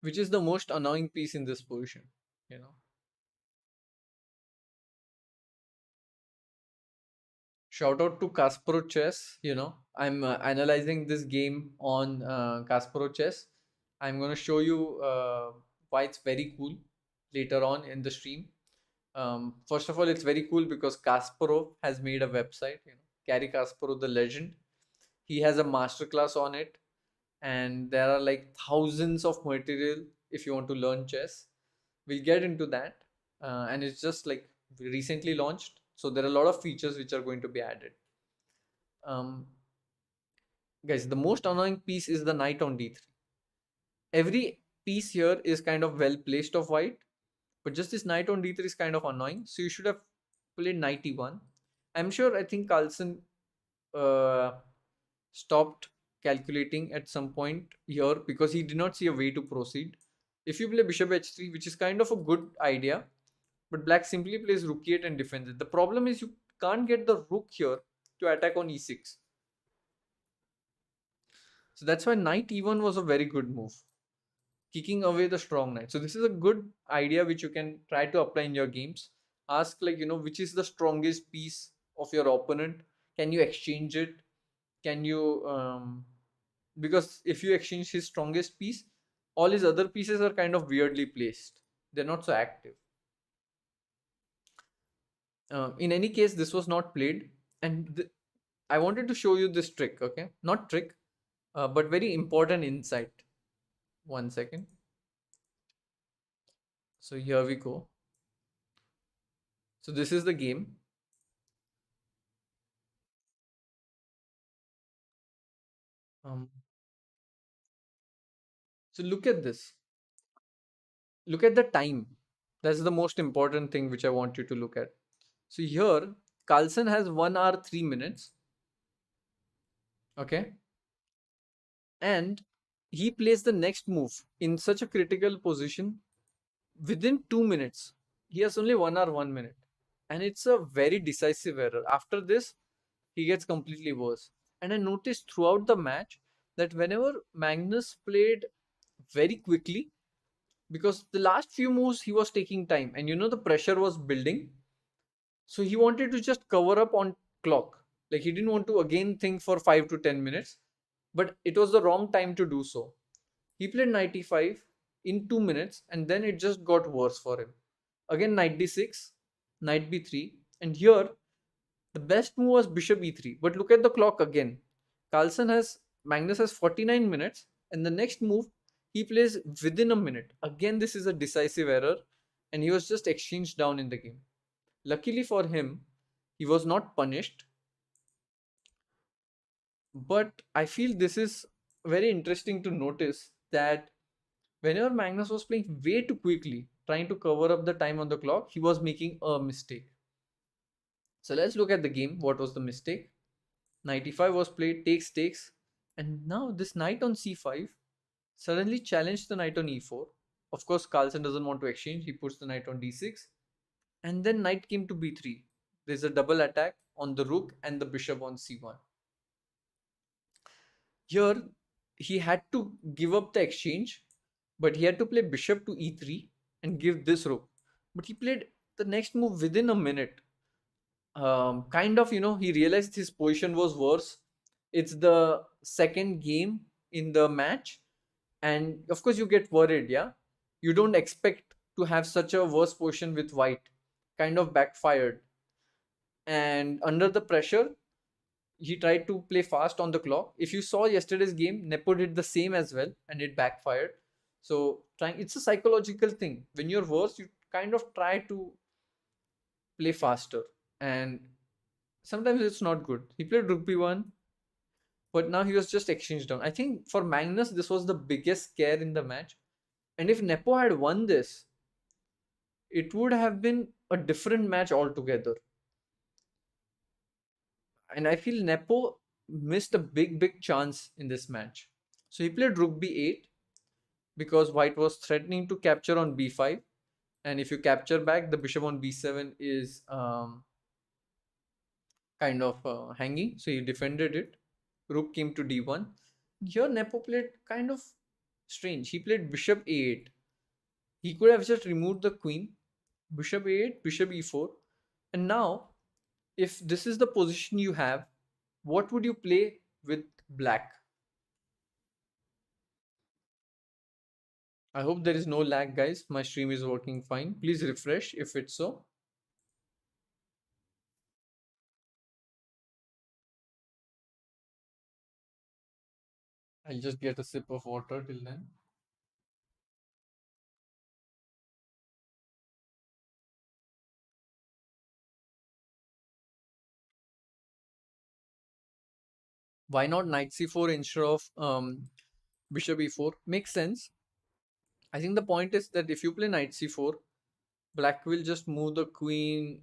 which is the most annoying piece in this position, you know. Shout out to Kasparov Chess. I'm analyzing this game on Kasparov Chess. I'm going to show you why it's very cool later on in the stream. First of all, it's very cool because Kasparov has made a website, Gary Kasparov, the legend. He has a masterclass on it, and there are like thousands of material if you want to learn chess. We'll get into that, and it's just like recently launched, so there are a lot of features which are going to be added. um, Guys, the most annoying piece is the knight on d3. Every piece here is kind of well placed of white, but just this knight on d3 is kind of annoying, so you should have played knight e1. I'm sure, I think Carlsen uh, stopped calculating at some point here because he did not see a way to proceed. If you play bishop h3, which is kind of a good idea, but black simply plays rook e8 and defends it. The problem is you can't get the rook here to attack on e6. So that's why knight e1 was a very good move, kicking away the strong knight. So this is a good idea which you can try to apply in your games. Ask like, which is the strongest piece of your opponent? Can you exchange it? Can you because if you exchange his strongest piece, all his other pieces are kind of weirdly placed. They're not so active. In any case, this was not played, and I wanted to show you this trick. Okay, not trick, but very important insight. One second. So here we go. So this is the game. So look at this. Look at the time. That's the most important thing which I want you to look at. So here, Carlsen has 1 hour 3 minutes. Okay. And he plays the next move in such a critical position within 2 minutes. He has only 1 hour 1 minute. And it's a very decisive error. After this, he gets completely worse. And I noticed throughout the match that whenever Magnus played very quickly, because the last few moves he was taking time and the pressure was building, so he wanted to just cover up on clock, like he didn't want to again think for 5 to 10 minutes, but it was the wrong time to do so. He played 95 in 2 minutes and then it just got worse for him. Again knight d6, knight b3, and here the best move was bishop e3, but look at the clock again. Magnus has 49 minutes, and the next move he plays within a minute. Again, this is a decisive error, and he was just exchanged down in the game. Luckily for him, he was not punished. But I feel this is very interesting to notice that whenever Magnus was playing way too quickly, trying to cover up the time on the clock, he was making a mistake. So let's look at the game. What was the mistake? Knight e5 was played, takes, and now this knight on c5 suddenly challenged the knight on e4. Of course, Carlsen doesn't want to exchange. He puts the knight on d6, and then knight came to b3. There's a double attack on the rook and the bishop on c1. Here, he had to give up the exchange, but he had to play bishop to e3 and give this rook. But he played the next move within a minute. Kind of, he realized his position was worse. It's the second game in the match, And of course, you get worried, yeah? You don't expect to have such a worse position with white. Kind of backfired. And under the pressure, he tried to play fast on the clock. If you saw yesterday's game, Nepo did the same as well, and it backfired. So trying, it's a psychological thing. When you're worse, you kind of try to play faster, and sometimes it's not good. He played rook b1, but now he was just exchanged down. I think for Magnus, this was the biggest scare in the match. And if Nepo had won this, it would have been a different match altogether. And I feel Nepo missed a big chance in this match. So he played rook b8 because white was threatening to capture on b5. And if you capture back, the bishop on b7 is kind of hanging. So he defended it. Rook came to d1. Here Nepo played kind of strange. He played bishop a8. He could have just removed the queen. Bishop a8, bishop e4. And now, if this is the position you have, what would you play with black? I hope there is no lag, guys. My stream is working fine. Please refresh if it's so. I'll just get a sip of water till then. Why not knight c4 instead of bishop e4? Makes sense. I think the point is that if you play knight c4, black will just move the queen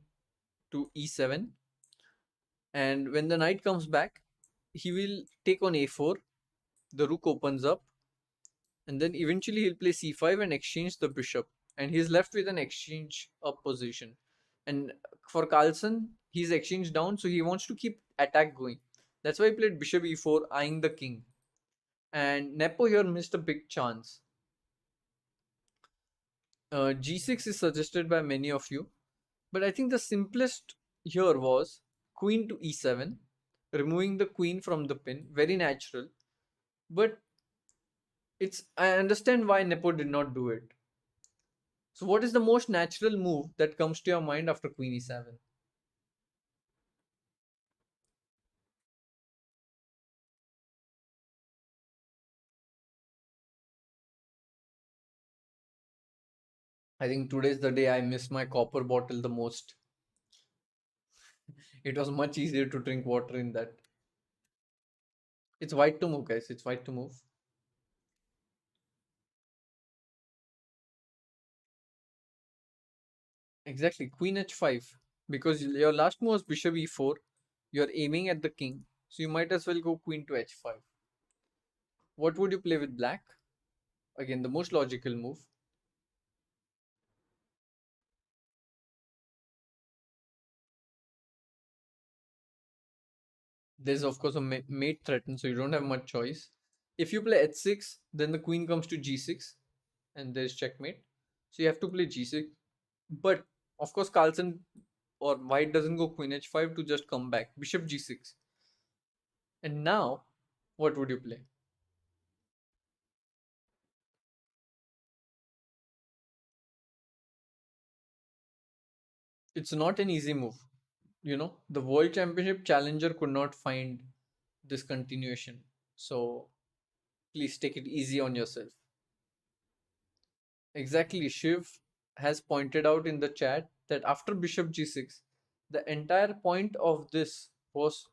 to e7. And when the knight comes back, he will take on a4. The rook opens up. And then eventually he'll play c5 and exchange the bishop. And he's left with an exchange up position. And for Carlsen, he's exchanged down, so he wants to keep attack going. That's why he played bishop e4, eyeing the king. And Nepo here missed a big chance. G6 is suggested by many of you, but I think the simplest here was queen to e7, removing the queen from the pin. Very natural, but I understand why Nepo did not do it. So, what is the most natural move that comes to your mind after queen e7? I think today's the day I miss my copper bottle the most. It was much easier to drink water in that. It's white to move, guys. It's white to move. Exactly, queen h5. Because your last move was bishop e4. You're aiming at the king. So you might as well go queen to h5. What would you play with black? Again, the most logical move. There's of course a mate threaten, so you don't have much choice. If you play h6, then the queen comes to g6, and there's checkmate. So you have to play g6. But of course, Carlsen or white doesn't go queen h5 to just come back. Bishop g6. And now, what would you play? It's not an easy move. The world championship challenger could not find this continuation. So please take it easy on yourself. Exactly, Shiv has pointed out in the chat that after bishop g6, the entire point of this was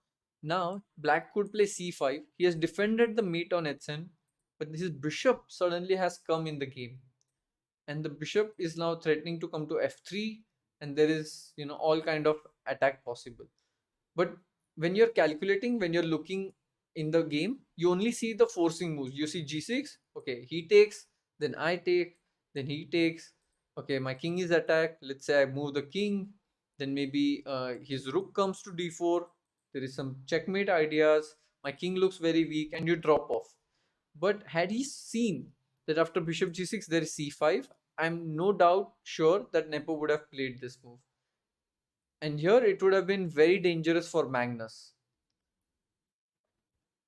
now black could play c5. He has defended the mate on h7, but his bishop suddenly has come in the game. And the bishop is now threatening to come to f3, and there is all kind of attack possible. But when you're calculating, when you're looking in the game, you only see the forcing moves. You see g6, okay, he takes, then I take, then he takes. Okay, my king is attacked. Let's say I move the king, then maybe his rook comes to d4. There is some checkmate ideas. My king looks very weak, and you drop off. But had he seen that after bishop g6 there is c5, I'm no doubt sure that Nepo would have played this move. And here it would have been very dangerous for Magnus.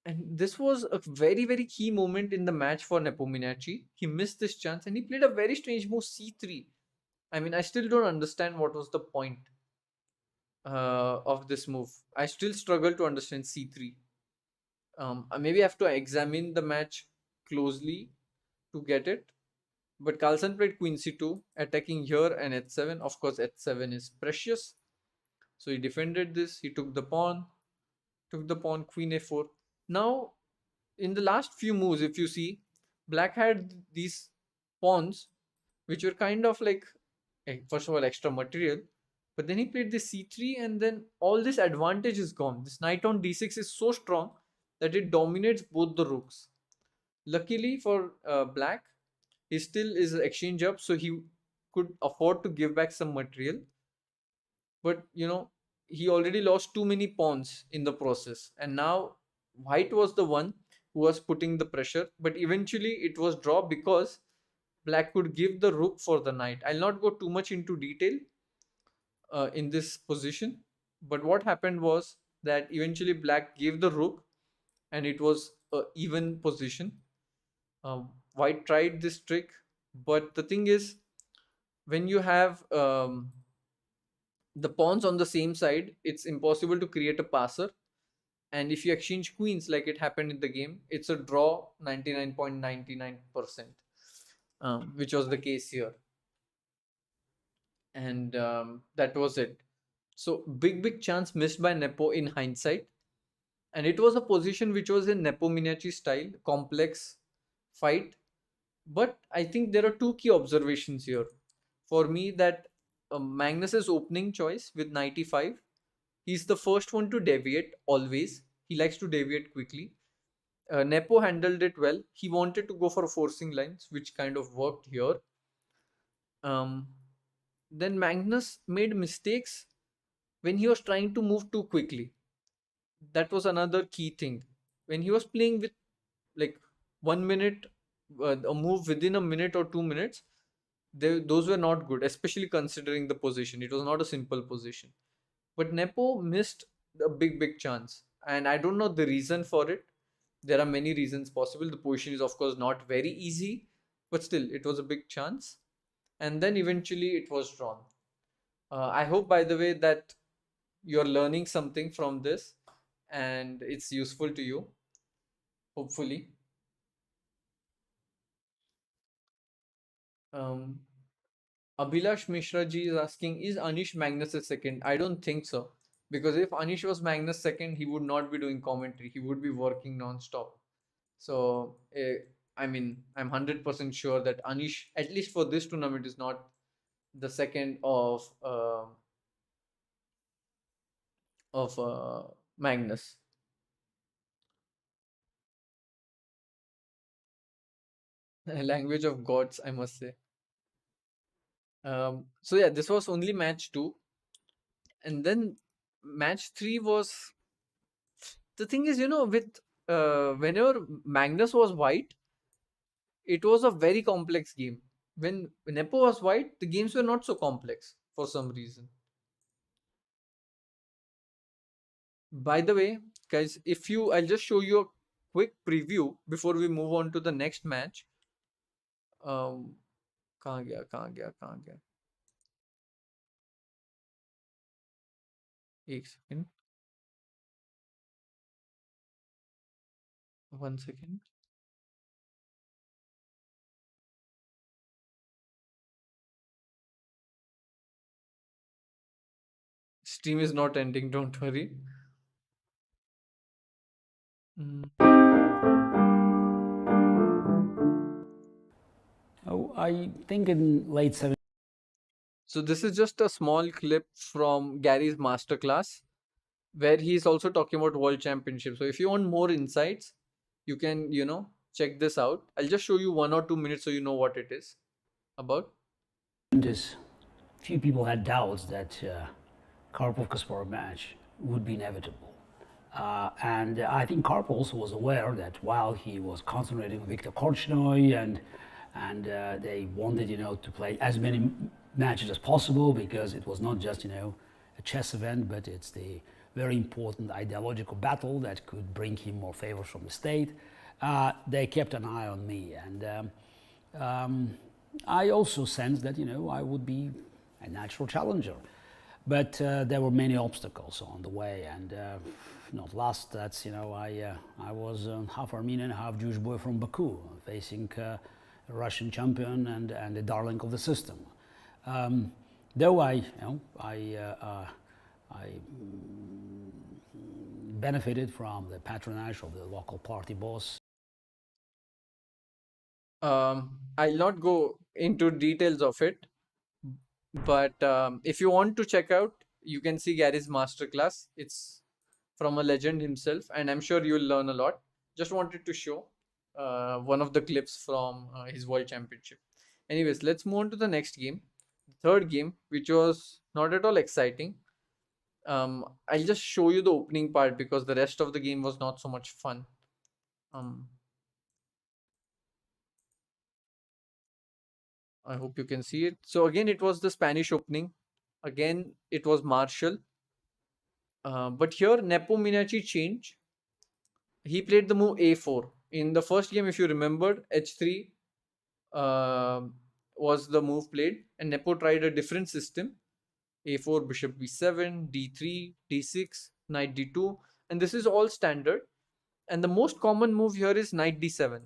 And this was a very, very key moment in the match for Nepomniachtchi. He missed this chance and he played a very strange move, c3. I mean, I still don't understand what was the point of this move. I still struggle to understand c3. I maybe have to examine the match closely to get it. But Carlsen played queen c2, attacking here and h7. Of course, h7 is precious. So he defended this. He took the pawn, queen a4. Now, in the last few moves, if you see, black had these pawns which were kind of like, first of all, extra material. But then he played this c3, and then all this advantage is gone. This knight on d6 is so strong that it dominates both the rooks. Luckily for black, he still is exchange up, so he could afford to give back some material. But he already lost too many pawns in the process, and now white was the one who was putting the pressure. But eventually it was draw because black could give the rook for the knight. I'll not go too much into detail in this position, but what happened was that eventually black gave the rook and it was a even position. White tried this trick, but the thing is, when you have the pawns on the same side, it's impossible to create a passer. And if you exchange queens like it happened in the game, it's a draw 99.99%, which was the case here. And that was it. So big chance missed by Nepo in hindsight. And it was a position which was in Nepomniachtchi style, complex fight. But I think there are two key observations here for me, that Magnus's opening choice with 95, he's the first one to deviate always. He likes to deviate quickly. Nepo handled it well. He wanted to go for forcing lines, which kind of worked here. Um, then Magnus made mistakes when he was trying to move too quickly. That was another key thing. When he was playing with like 1 minute, a move within a minute or 2 minutes, those were not good, especially considering the position. It was not a simple position. But Nepo missed a big chance, and I don't know the reason for it. There are many reasons possible. The position is, of course, not very easy, but still, it was a big chance. And then eventually it was drawn. I hope, by the way, that you're learning something from this and it's useful to you, hopefully. Um, Abhilash Mishra ji is asking, is Anish Magnus' second? I don't think so. Because if Anish was Magnus' second, he would not be doing commentary. He would be working non-stop. So, I mean, I'm 100% sure that Anish, at least for this tournament, is not the second of Magnus. Language of gods, I must say. So yeah, this was only match 2, and then match 3 was, the thing is, with whenever Magnus was white, it was a very complex game. When Nepo was white, the games were not so complex for some reason. By the way, guys, I'll just show you a quick preview before we move on to the next match. कहाँ गया कहाँ गया कहाँ गया एक second 1 second. Stream is not ending, don't worry. Oh, I think in late 70s. So this is just a small clip from Gary's masterclass where he's also talking about World Championship. So if you want more insights, you can, check this out. I'll just show you 1 or 2 minutes so you know what it is about. Few people had doubts that Karpov-Kasparov match would be inevitable. And I think Karpov also was aware that while he was concentrating on Viktor Korchnoi and they wanted, to play as many matches as possible because it was not just, a chess event, but it's the very important ideological battle that could bring him more favors from the state, they kept an eye on me. And I also sensed that, I would be a natural challenger. But there were many obstacles on the way, and not last, that's, I was half Armenian, half Jewish boy from Baku, facing a Russian champion and a darling of the system. Though I benefited from the patronage of the local party boss. I'll not go into details of it, but if you want to check out, you can see Gary's masterclass. It's from a legend himself, and I'm sure you'll learn a lot. Just wanted to show one of the clips from his world championship. Anyways, let's move on to the next game, the third game, which was not at all exciting. I'll just show you the opening part because the rest of the game was not so much fun. I hope you can see it. So again, it was the Spanish opening. Again, it was Marshall. But here, Nepo Minachi changed. He played the move A4. In the first game, if you remembered, H3 was the move played, and Nepo tried a different system. A4, bishop B7, D3, D6, knight D2, and this is all standard. And the most common move here is knight D7.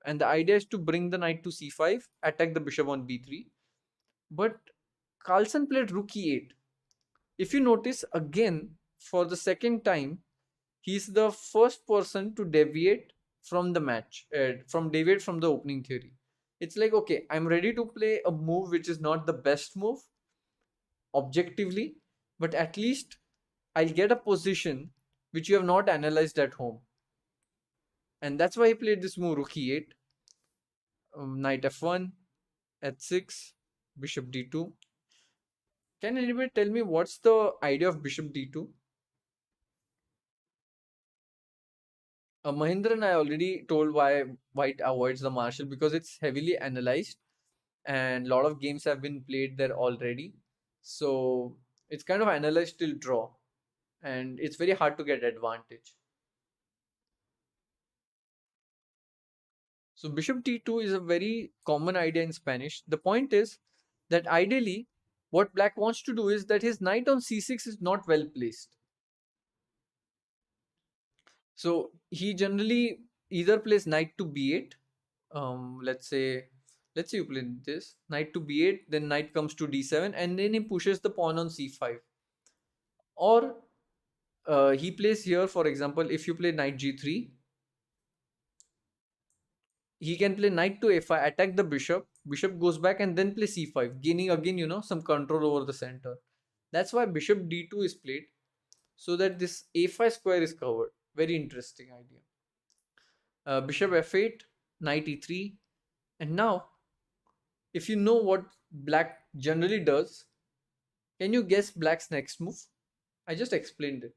And the idea is to bring the knight to C5, attack the bishop on B3. But Carlsen played rook E8. If you notice again, for the second time, he's the first person to deviate from the match, deviate from the opening theory. It's like, okay, I'm ready to play a move which is not the best move objectively, but at least I'll get a position which you have not analyzed at home. And that's why he played this move, rook e8, knight f1, h6, bishop d2. Can anybody tell me what's the idea of bishop d2? Mahindran, I already told why white avoids the marshal, because it's heavily analyzed and a lot of games have been played there already. So it's kind of analyzed till draw and it's very hard to get advantage. So bishop d2 is a very common idea in Spanish. The point is that ideally what black wants to do is that his knight on c6 is not well placed. So he generally either plays knight to b8. Let's say you play this knight to b8, then knight comes to d7, and then he pushes the pawn on c5. Or he plays here, for example, if you play knight g3, he can play knight to a5, attack the bishop. Bishop goes back and then play c5, gaining again, some control over the center. That's why bishop d2 is played, so that this a5 square is covered. Very interesting idea. Bishop f8, knight e3, and now, if you know what black generally does, can you guess black's next move? I just explained it.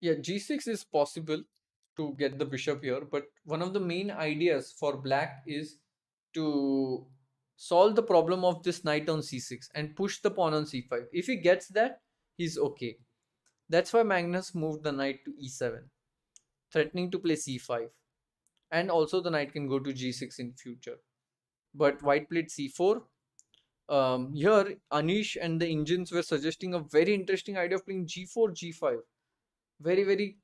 Yeah, g6 is possible to get the bishop here, but one of the main ideas for black is to solve the problem of this knight on c6 and push the pawn on c5. If he gets that, he's okay. That's why Magnus moved the knight to e7, threatening to play c5. And also the knight can go to g6 in future. But white played c4. Here, Anish and the engines were suggesting a very interesting idea of playing g4, g5. Very, very,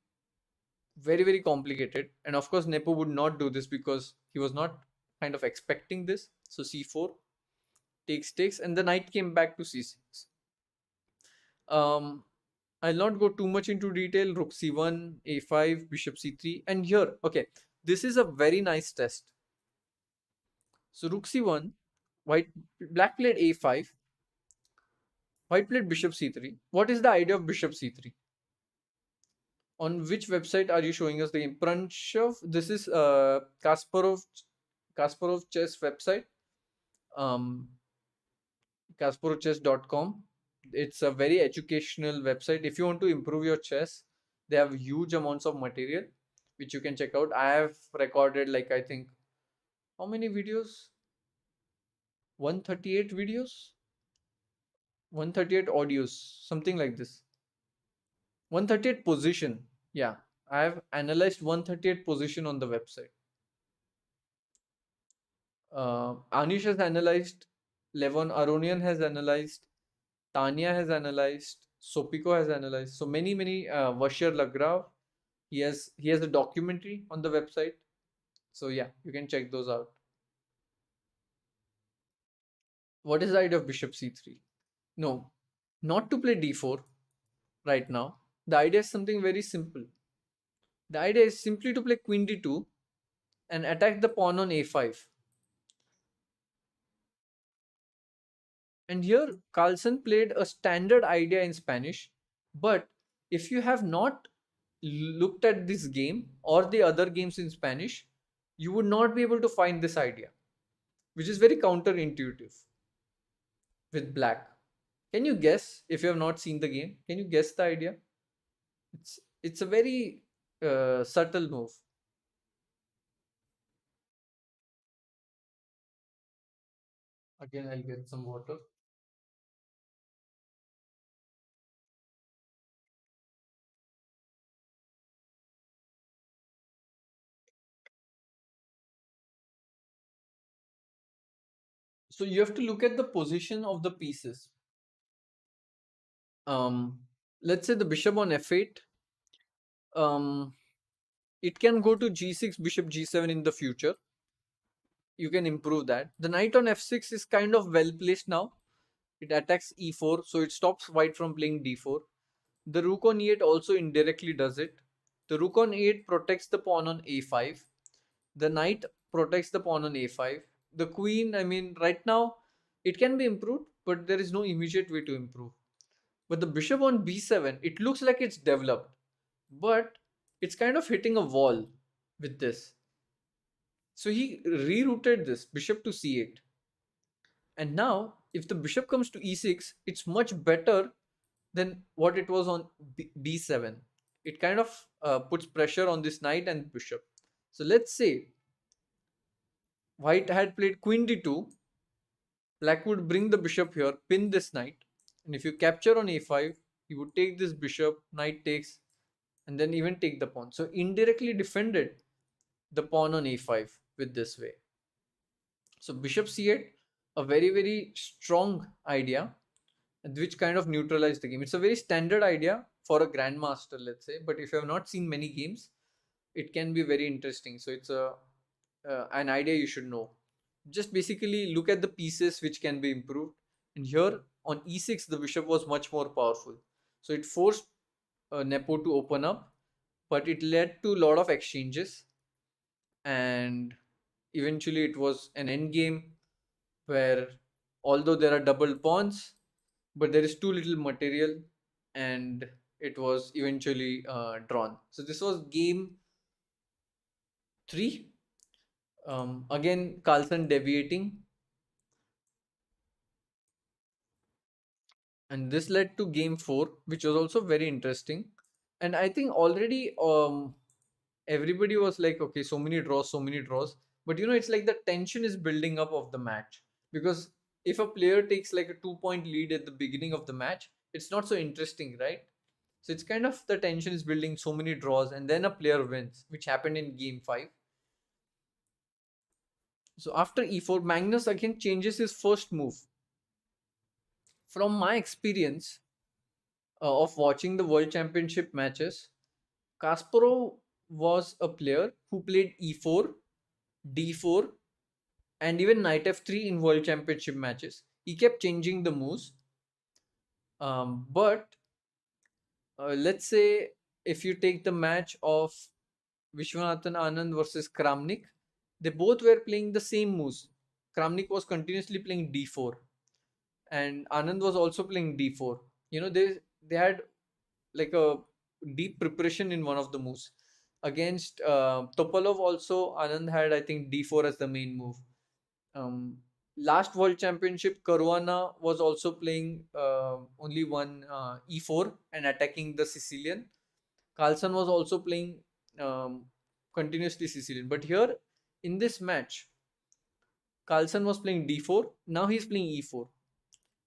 very, very complicated. And of course, Nepo would not do this because he was not kind of expecting this. So c4 takes, and the knight came back to c6. I'll not go too much into detail. Rook c1, a5, bishop c3, and here, okay, this is a very nice test. So rook c1, black played a5, white played bishop c3. What is the idea of bishop c3? On which website are you showing us the game? Pranchav, this is Kasparov chess website. kasparovchess.com. It's a very educational website. If you want to improve your chess, They have huge amounts of material which you can check out. I have recorded, like, I think, how many videos? 138 videos, 138 audios, something like this. 138 position. Yeah, I have analyzed 138 position on the website. Anish has analyzed, Levon Aronian has analyzed, Tanya has analyzed, Sopiko has analyzed. So many Vashir Lagrav. He has a documentary on the website. So yeah, you can check those out. What is the idea of bishop c3? No, not to play d4 right now. The idea is something very simple. The idea is simply to play queen d2 and attack the pawn on a5. And here Carlsen played a standard idea in Spanish, but if you have not looked at this game or the other games in Spanish, you would not be able to find this idea, which is very counterintuitive with black. Can you guess, if you have not seen the game? Can you guess the idea? It's a very subtle move. Again, I'll get some water. So you have to look at the position of the pieces. Um, let's say the bishop on f8. Um, it can go to g6, bishop g7 in the future. You can improve that. The knight on f6 is kind of well placed now. It attacks e4, so it stops white from playing d4. The rook on e8 also indirectly does it. The rook on e8 protects the pawn on a5. The knight protects the pawn on a5. The queen, I mean, right now it can be improved, but there is no immediate way to improve. But the bishop on b7, it looks like it's developed, but it's kind of hitting a wall with this. So he rerouted this bishop to c8. And now, if the bishop comes to e6, it's much better than what it was on b7. It kind of puts pressure on this knight and bishop. So let's say white had played queen d2, black would bring the bishop here, pin this knight, and if you capture on a5, you would take this bishop, knight takes, and then even take the pawn. So indirectly defended the pawn on a5 with this way. So bishop c8, a very strong idea, which kind of neutralized the game. It's a very standard idea for a grandmaster, let's say, but if you have not seen many games, it can be very interesting. So it's an idea you should know. Just basically look at the pieces which can be improved. And here on e6, the bishop was much more powerful. So it forced Nepo to open up, but it led to a lot of exchanges. And eventually it was an end game where, although there are double pawns, but there is too little material, and it was eventually drawn. So this was game 3. Again, Carlsen deviating, and this led to game 4, which was also very interesting. And I think already everybody was like, okay, so many draws, so many draws. But it's like the tension is building up of the match, because if a player takes like a 2-point lead at the beginning of the match, it's not so interesting, right? So it's kind of the tension is building, so many draws, and then a player wins, which happened in game 5. So after e4, Magnus again changes his first move. From my experience of watching the World Championship matches, Kasparov was a player who played e4, d4, and even knight f3 in World Championship matches. He kept changing the moves. But let's say if you take the match of Vishwanathan Anand versus Kramnik, they both were playing the same moves. Kramnik was continuously playing d4, and Anand was also playing d4. They had like a deep preparation in one of the moves. Against Topalov also, Anand had, I think, d4 as the main move. Last World Championship, Caruana was also playing only one e4 and attacking the Sicilian. Carlsen was also playing continuously Sicilian. But here in this match, Carlsen was playing d4. Now he's playing e4.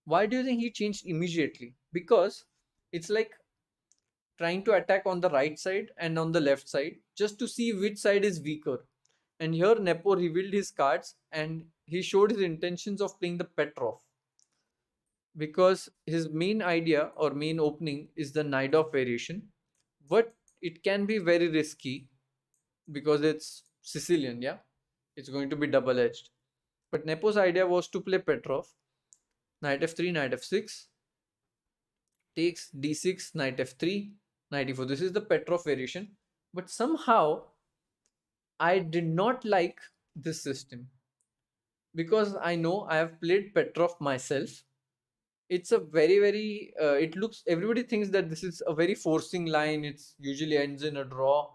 Why do you think he changed immediately? Because it's like trying to attack on the right side and on the left side just to see which side is weaker. And here Nepo revealed his cards and he showed his intentions of playing the Petrov, because his main idea or main opening is the Naidov variation, but it can be very risky because it's Sicilian, yeah? It's going to be double edged. But Nepo's idea was to play Petrov, knight f3, knight f6, takes d6, knight f3, knight e4. This is the Petrov variation. But somehow I did not like this system because I know I have played Petrov myself. It's a very it looks, everybody thinks that this is a very forcing line, it's usually ends in a draw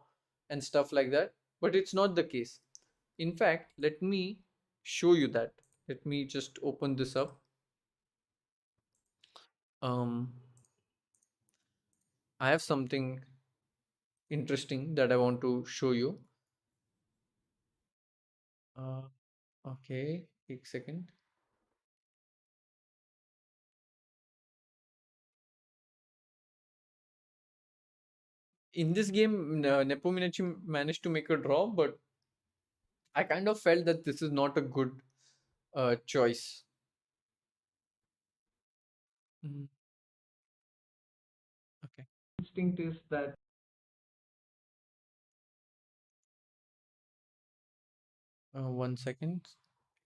and stuff like that, but it's not the case. In fact, let me show you that. Let me just open this up. um I have something interesting that I want to show you. uh okay, take a second. In this game, Nepomucci managed to make a draw, but I kind of felt that this is not a good choice. Mhm. Okay. Instinct is that. One second.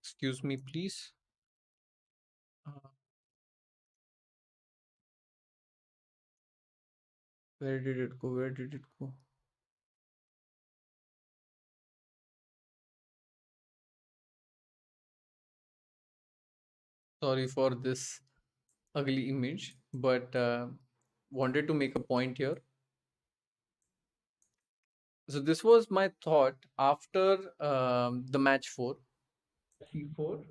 Excuse me, please. Uh, where did it go? Where did it go? Sorry for this ugly image, but wanted to make a point here. So this was my thought after the match 4. C4.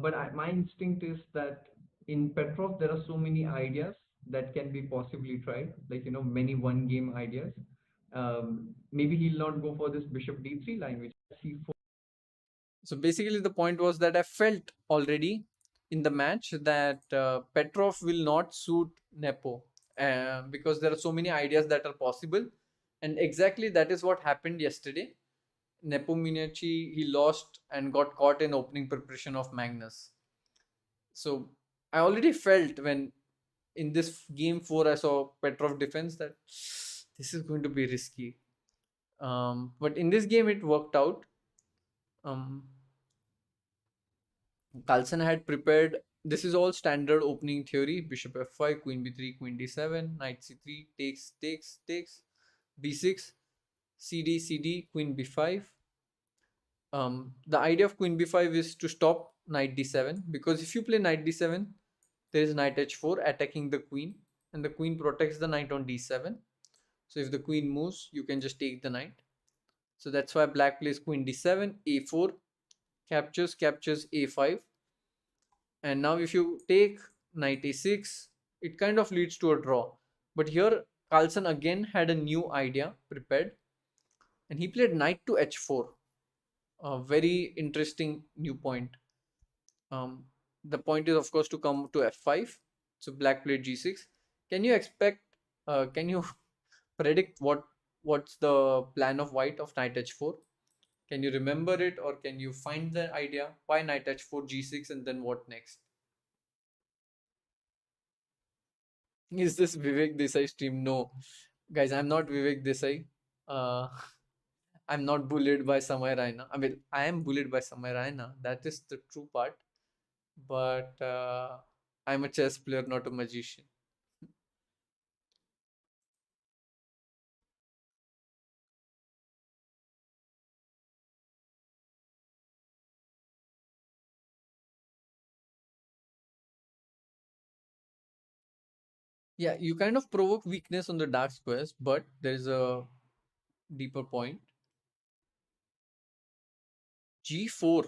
But my instinct is that in Petrov there are so many ideas that can be possibly tried, like many one game ideas. Maybe he'll not go for this bishop d3 line, which c4. So basically, the point was that I felt already in the match that Petrov will not suit Nepo because there are so many ideas that are possible, and exactly that is what happened yesterday. Nepo Minachi, he lost and got caught in opening preparation of Magnus. So I already felt when in this game 4 I saw Petrov defense that this is going to be risky. But in this game it worked out. Um, Carlsen had prepared. This is all standard opening theory: bishop f5, queen b3, queen d7, knight c3, takes, b6, cd, cd, queen b5. The idea of queen b5 is to stop knight d7, because if you play knight d7, there is knight h4 attacking the queen, and the queen protects the knight on d7. So if the queen moves, you can just take the knight. So that's why black plays queen d7, a4, captures a5. And now if you take knight a6, it kind of leads to a draw. But here Carlsen again had a new idea prepared, and he played knight to h4. A very interesting new point. Um, the point is, of course, to come to f5. So black played g6. Can you expect? Can you predict what's the plan of white of knight h4? Can you remember it, or can you find the idea? Why knight h4, g6, and then what next? Is this Vivek Desai stream? No, guys, I'm not Vivek Desai. Uh, I'm not bullied by Samay Raina. I mean, I am bullied by Samay Raina. That is the true part. But I'm a chess player, not a magician. Yeah, you kind of provoke weakness on the dark squares, but there is a deeper point. G4.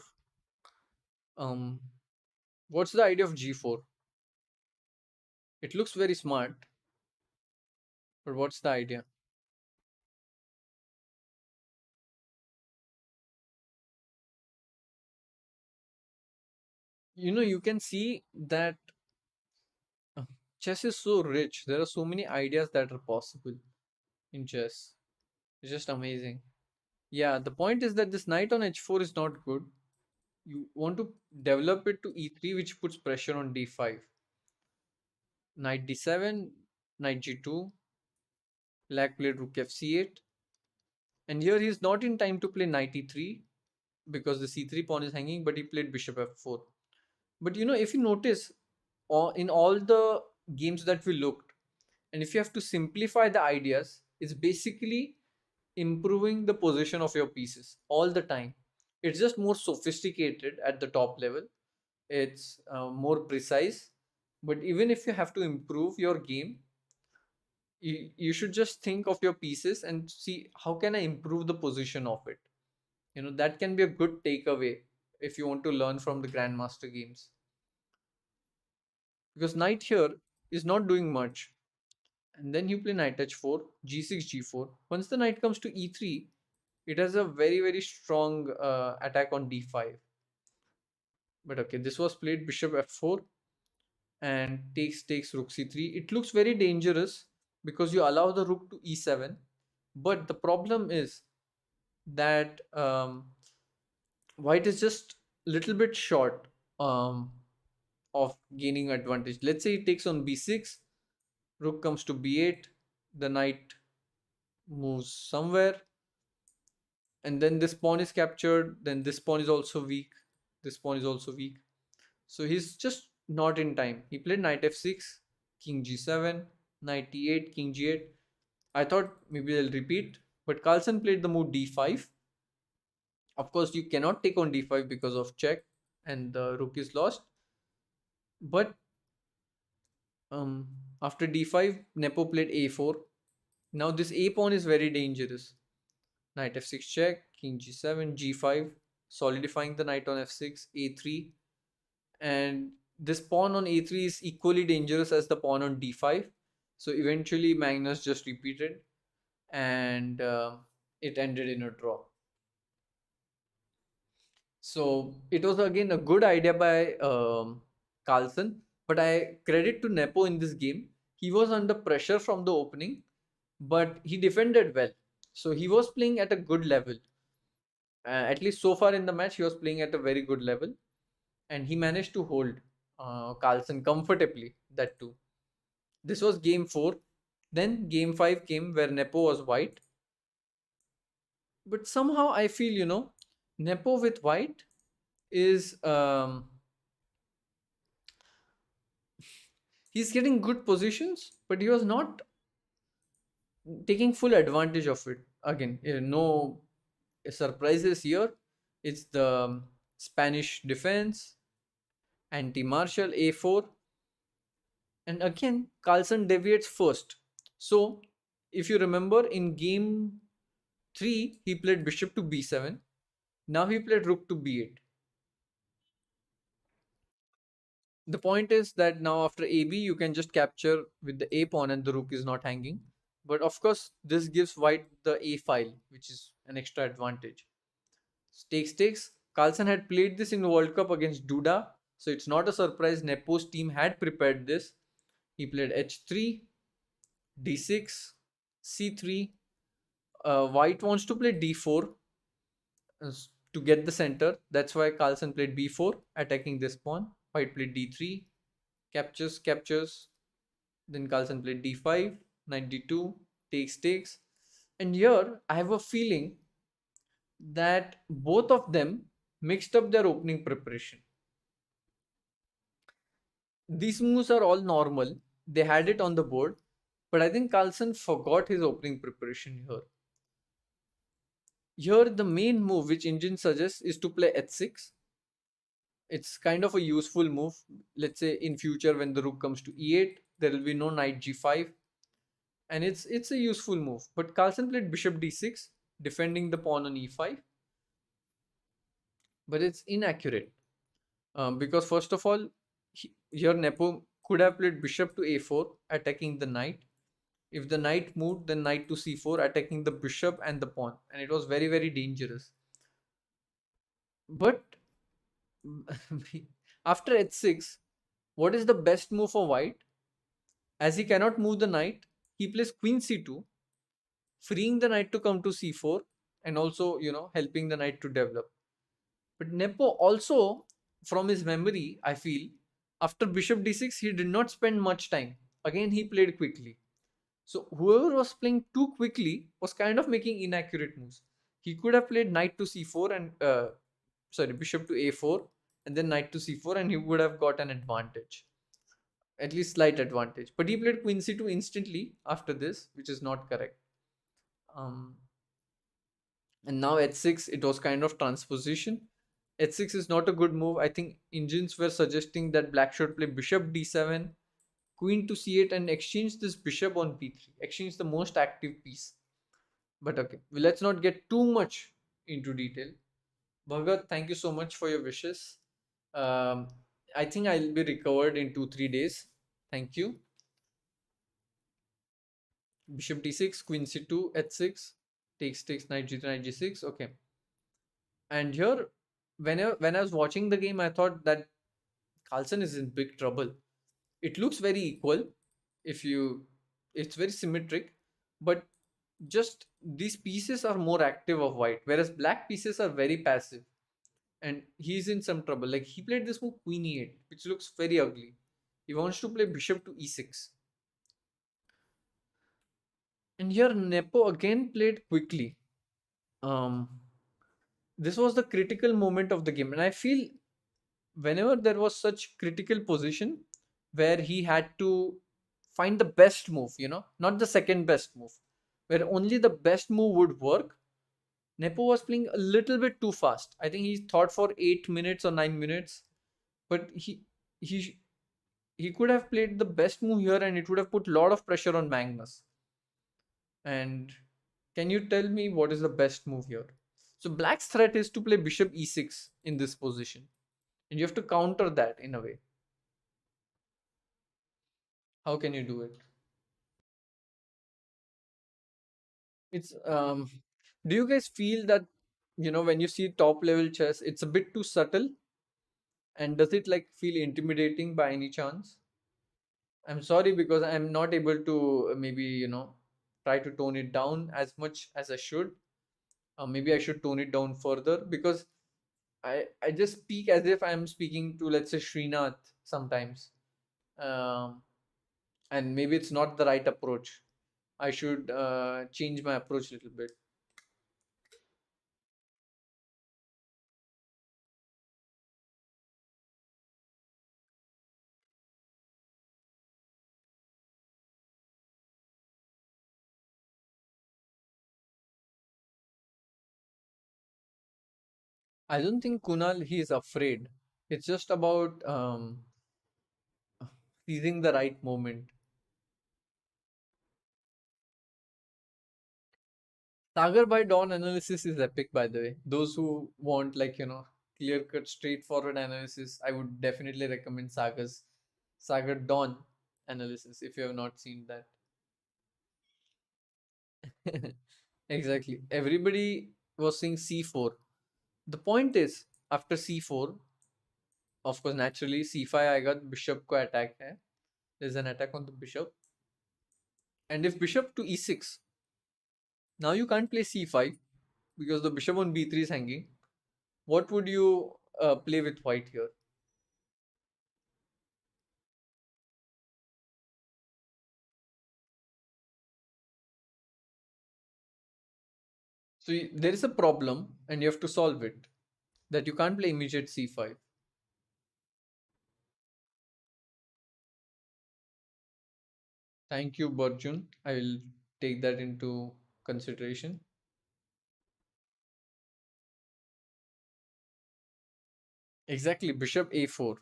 Um, what's the idea of G4? It looks very smart, but what's the idea? You can see that uh, chess is so rich. There are so many ideas that are possible in chess. It's just amazing. Yeah, the point is that this knight on h4 is not good. You want to develop it to e3, which puts pressure on d5. Knight d7, knight g2, black played rook fc8. And here he is not in time to play knight e3 because the c3 pawn is hanging, but he played bishop f4. But if you notice, in all the games that we looked, and if you have to simplify the ideas, it's basically improving the position of your pieces all the time. It's just more sophisticated at the top level. It's more precise. But even if you have to improve your game, you should just think of your pieces and see how can I improve the position of it. That can be a good takeaway if you want to learn from the grandmaster games, because knight here is not doing much. And then you play knight h4, g6, g4. Once the knight comes to e3, it has a very very strong attack on d5. But okay, this was played bishop f4 and takes rook c3. It looks very dangerous because you allow the rook to e7. But the problem is that white is just little bit short of gaining advantage. Let's say it takes on b6, rook comes to b8, the knight moves somewhere, and then this pawn is captured, then this pawn is also weak, this pawn is also weak. So he's just not in time. He played knight f6, king g7, knight e8, king g8. I thought maybe they'll repeat, but Carlsen played the move d5. Of course, you cannot take on d5 because of check, and the rook is lost. But um, after d5, Nepo played a4. Now this a pawn is very dangerous. Knight f6 check, king g7, g5, solidifying the knight on f6, a3. And this pawn on a3 is equally dangerous as the pawn on d5. So eventually Magnus just repeated, and it ended in a draw. So it was again a good idea by Carlsen, but I credit to Nepo in this game. He was under pressure from the opening, but he defended well. So he was playing at a good level. At least so far in the match, he was playing at a very good level, and he managed to hold Carlsen comfortably. That too. This was game 4. Then game 5 came where Nepo was white. But somehow I feel, Nepo with white is he's getting good positions, but he was not taking full advantage of it. Again, no surprises here. It's the Spanish defense, anti-martial a4, and again Carlsen deviates first. So if you remember in game 3, he played bishop to b7. Now he played rook to b8. The point is that now after AB you can just capture with the A pawn and the rook is not hanging. But of course this gives white the A file, which is an extra advantage. Takes. Carlsen had played this in World Cup against Duda, so it's not a surprise Nepo's team had prepared this. He played h3, d6, c3. White wants to play d4 to get the center. That's why Carlsen played b4, attacking this pawn. White played d3, captures. Then Carlsen played d5, knight d2, takes. And here I have a feeling that both of them mixed up their opening preparation. These moves are all normal. They had it on the board, but I think Carlsen forgot his opening preparation here. Here, the main move which Indian suggests is to play h6. It's kind of a useful move. Let's say in future when the rook comes to e8, there will be no knight g5, and it's a useful move. But Carlsen played bishop d6, defending the pawn on e5, but it's inaccurate because first of all, here Nepo could have played bishop to a4, attacking the knight. If the knight moved, then knight to c4, attacking the bishop and the pawn, and it was very very dangerous. But After h6, what is the best move for white? As he cannot move the knight, he plays queen c2, freeing the knight to come to c4, and also, helping the knight to develop. But Nepo also, from his memory, I feel, after bishop d6, he did not spend much time. Again, he played quickly. So whoever was playing too quickly was kind of making inaccurate moves. He could have played knight to c4 and bishop to a4 and then knight to c4, and he would have got an advantage, at least slight advantage. But he played queen c2 instantly after this, which is not correct. Um, and now h6, it was kind of transposition. H6 is not a good move. I think engines were suggesting that black should play bishop d7, queen to c8, and exchange this bishop on b3. Exchange the most active piece. But okay, well, let's not get too much into detail. Bhagat, thank you so much for your wishes. Um, I think I'll be recovered in 2-3 days. Thank you. Bishop d6, queen c2, h6, takes, knight g3, knight g6. Okay. And here, when I was watching the game, I thought that Carlsen is in big trouble. It looks very equal. If you, it's very symmetric, but just these pieces are more active of white, whereas black pieces are very passive. And he's in some trouble. Like he played this move queen e8, which looks very ugly. He wants to play bishop to e6. And here Nepo again played quickly. Um, this was the critical moment of the game, and I feel whenever there was such critical position where he had to find the best move, not the second best move, where only the best move would work, Nepo was playing a little bit too fast. I think he thought for 8 minutes or 9 minutes, but he he could have played the best move here, and it would have put a lot of pressure on Magnus. And can you tell me what is the best move here? So black's threat is to play bishop e6 in this position, and you have to counter that in a way. How can you do it? It's Do you guys feel that, when you see top level chess, it's a bit too subtle, and does it like feel intimidating by any chance? I'm sorry because I'm not able to maybe, try to tone it down as much as I should. Maybe I should tone it down further, because I just speak as if I'm speaking to, let's say, Srinath sometimes. Um, and maybe it's not the right approach. I should change my approach a little bit. I don't think Kunal, he is afraid. It's just about seizing the right moment. Sagar by Dawn analysis is epic, by the way. Those who want, like, clear cut, straightforward analysis, I would definitely recommend Sagar Dawn analysis if you have not seen that. Exactly. Everybody was saying c4. The point is, after c4, of course, naturally, c5, I got bishop ko attack hai. There's an attack on the bishop. And if bishop to e6, now you can't play c5 because the bishop on b3 is hanging. What would you play with white here? So there is a problem and you have to solve it, that you can't play immediate c5. Thank you, Barjun. I will take that into consideration. Exactly, bishop a4.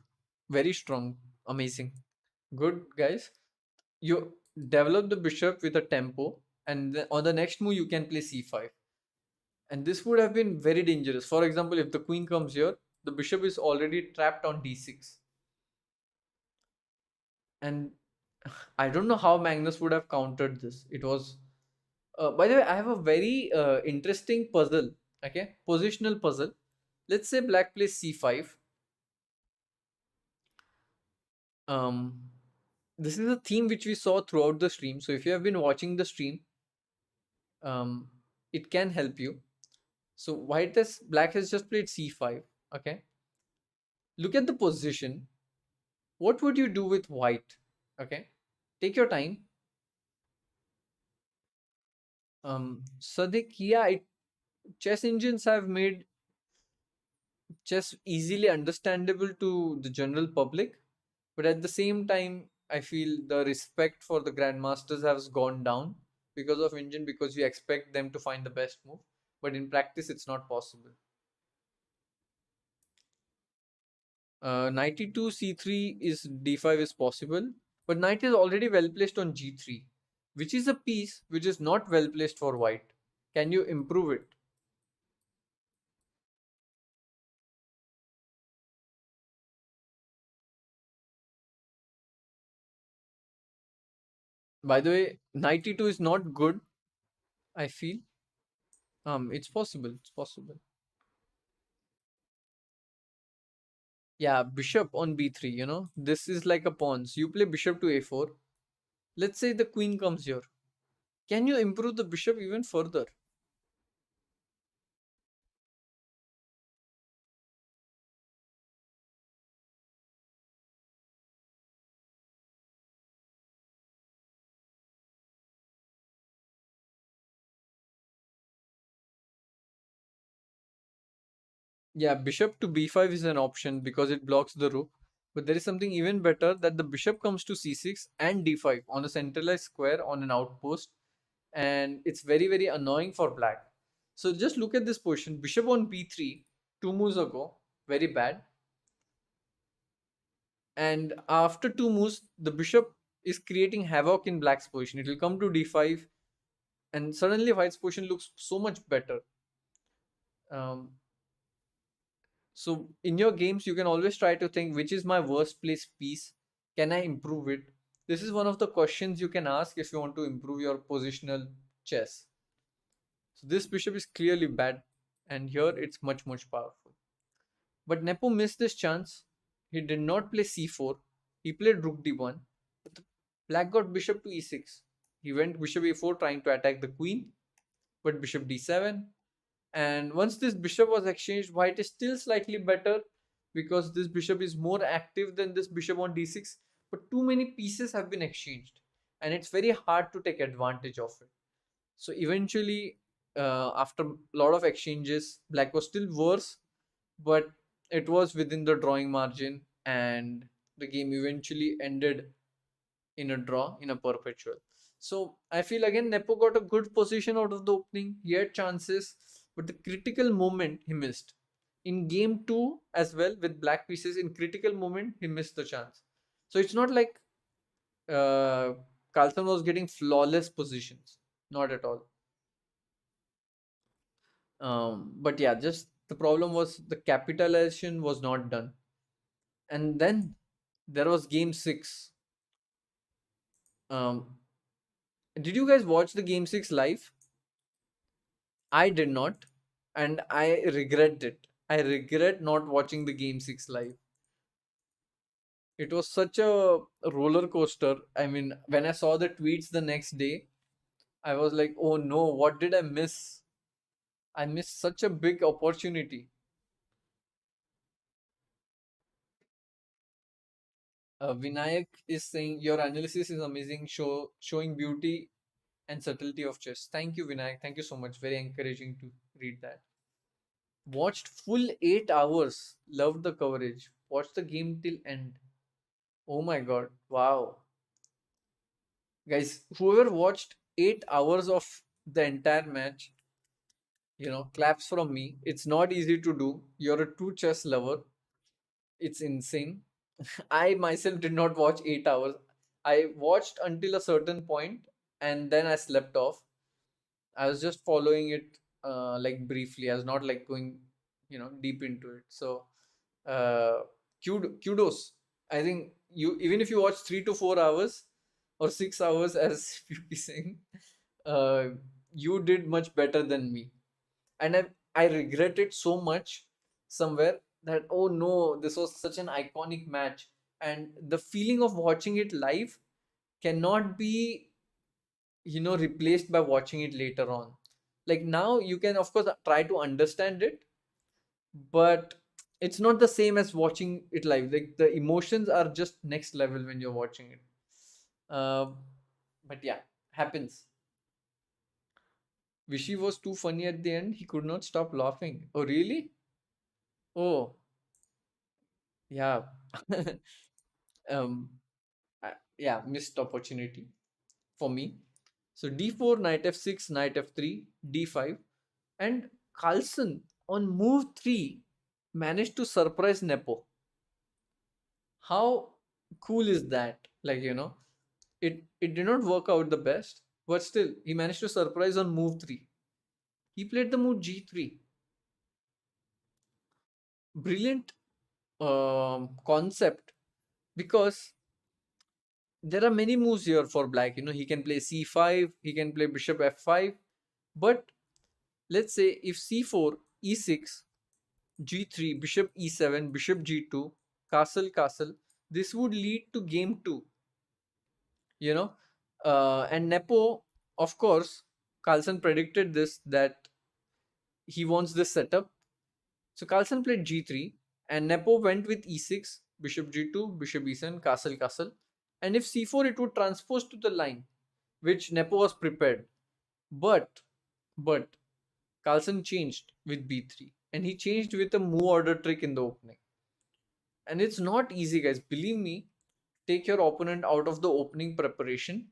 Very strong. Amazing. Good, guys. You develop the bishop with a tempo, and on the next move, you can play c5. And this would have been very dangerous. For example, if the queen comes here, the bishop is already trapped on d6. And I don't know how Magnus would have countered this. It was, by the way, I have a very interesting puzzle. Okay, positional puzzle. Let's say black plays c5. Um, this is a theme which we saw throughout the stream. So if you have been watching the stream, um, it can help you. So black has just played c5. Okay, look at the position. What would you do with white? Okay, take your time. Sadiq, yeah, chess engines have made chess easily understandable to the general public, but at the same time, I feel the respect for the grandmasters has gone down because of engine, because you expect them to find the best move, but in practice, it's not possible. Knight e2 c3 is d5 is possible, but knight is already well placed on g3, which is a piece which is not well placed for white. Can you improve it? By the way, knight e2 is not good, I feel. It's possible. It's possible. Yeah, bishop on b3. This is like a pawns. You play bishop to a4. Let's say the queen comes here. Can you improve the bishop even further? Yeah, bishop to b5 is an option because it blocks the rook. But there is something even better, that the bishop comes to c6 and d5 on a centralized square on an outpost. And it's very, very annoying for black. So just look at this position. Bishop on b3, 2 moves ago, very bad. And after 2 moves, the bishop is creating havoc in black's position. It will come to d5, and suddenly white's position looks so much better. Um, so in your games, you can always try to think, which is my worst place piece? Can I improve it? This is one of the questions you can ask if you want to improve your positional chess. So this bishop is clearly bad, and here it's much, much powerful. But Nepo missed this chance. He did not play c4. He played rook d1. But the black got bishop to e6. He went bishop a4 trying to attack the queen, but bishop d7. And once this bishop was exchanged, white is still slightly better because this bishop is more active than this bishop on d6. But too many pieces have been exchanged, and it's very hard to take advantage of it. So eventually, after a lot of exchanges, black was still worse, but it was within the drawing margin, and the game eventually ended in a draw, in a perpetual. So I feel again Nepo got a good position out of the opening. He had chances, but the critical moment he missed. In game two as well, with black pieces, in critical moment he missed the chance. So it's not like uh, Carlson was getting flawless positions, not at all. But yeah, just the problem was the capitalization was not done. And then there was game six. Um, did you guys watch the game six live? I did not, and I regret it. I regret not watching the game six live. It was such a roller coaster. I mean, when I saw the tweets the next day, I was like, oh no, what did I miss? I missed such a big opportunity. Vinayak is saying your analysis is amazing, showing beauty and subtlety of chess. Thank you, Vinayak. Thank you so much. Very encouraging to read that. Watched full 8 hours. Loved the coverage. Watched the game till end. Oh my god. Wow. Guys, whoever watched 8 hours of the entire match, claps from me. It's not easy to do. You're a true chess lover. It's insane. I myself did not watch 8 hours. I watched until a certain point and then I slept off. I was just following it like briefly. I was not like going, deep into it. So, uh, kudos. I think you, even if you watch 3 to 4 hours or 6 hours, as you be saying, uh, you did much better than me. And I regret it so much somewhere that, oh no, this was such an iconic match. and the feeling of watching it live cannot be, replaced by watching it later on. Like now you can of course try to understand it, but it's not the same as watching it live. Like the emotions are just next level when you're watching it. uh, but yeah, happens. Vishy was too funny at the end, he could not stop laughing. Oh really? Oh yeah. um yeah, missed opportunity for me. So d4, knight f6, knight f3, d5, and Carlsen on move 3 managed to surprise Nepo. How cool is that? Like, it did not work out the best, but still he managed to surprise on move 3. He played the move g3. Brilliant concept, because there are many moves here for black. He can play c5, he can play bishop f5, but let's say if c4, e6, g3, bishop e7, bishop g2, castle, castle, this would lead to game 2, you know. And Nepo, of course, Carlsen predicted this, that he wants this setup. So Carlsen played g3, and Nepo went with e6, bishop g2, bishop e7, castle, castle. And if c4, it would transpose to the line, which Nepo was prepared. But Carlsen changed with b3, and he changed with a move order trick in the opening. And it's not easy, guys. Believe me, take your opponent out of the opening preparation,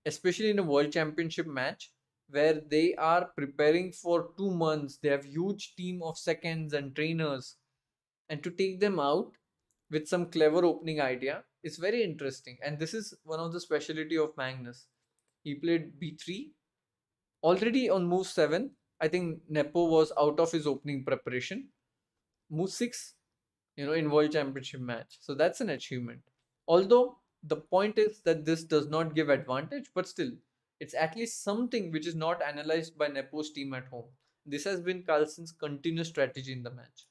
especially in a world championship match where they are preparing for 2 months. They have huge team of seconds and trainers, and to take them out with some clever opening idea is very interesting. And this is one of the specialty of Magnus. He played b3 already on move 7. I think Nepo was out of his opening preparation. Move 6, in world championship match. So that's an achievement. Although the point is that this does not give advantage, but still, it's at least something which is not analyzed by Nepo's team at home. This has been Carlsen's continuous strategy in the match.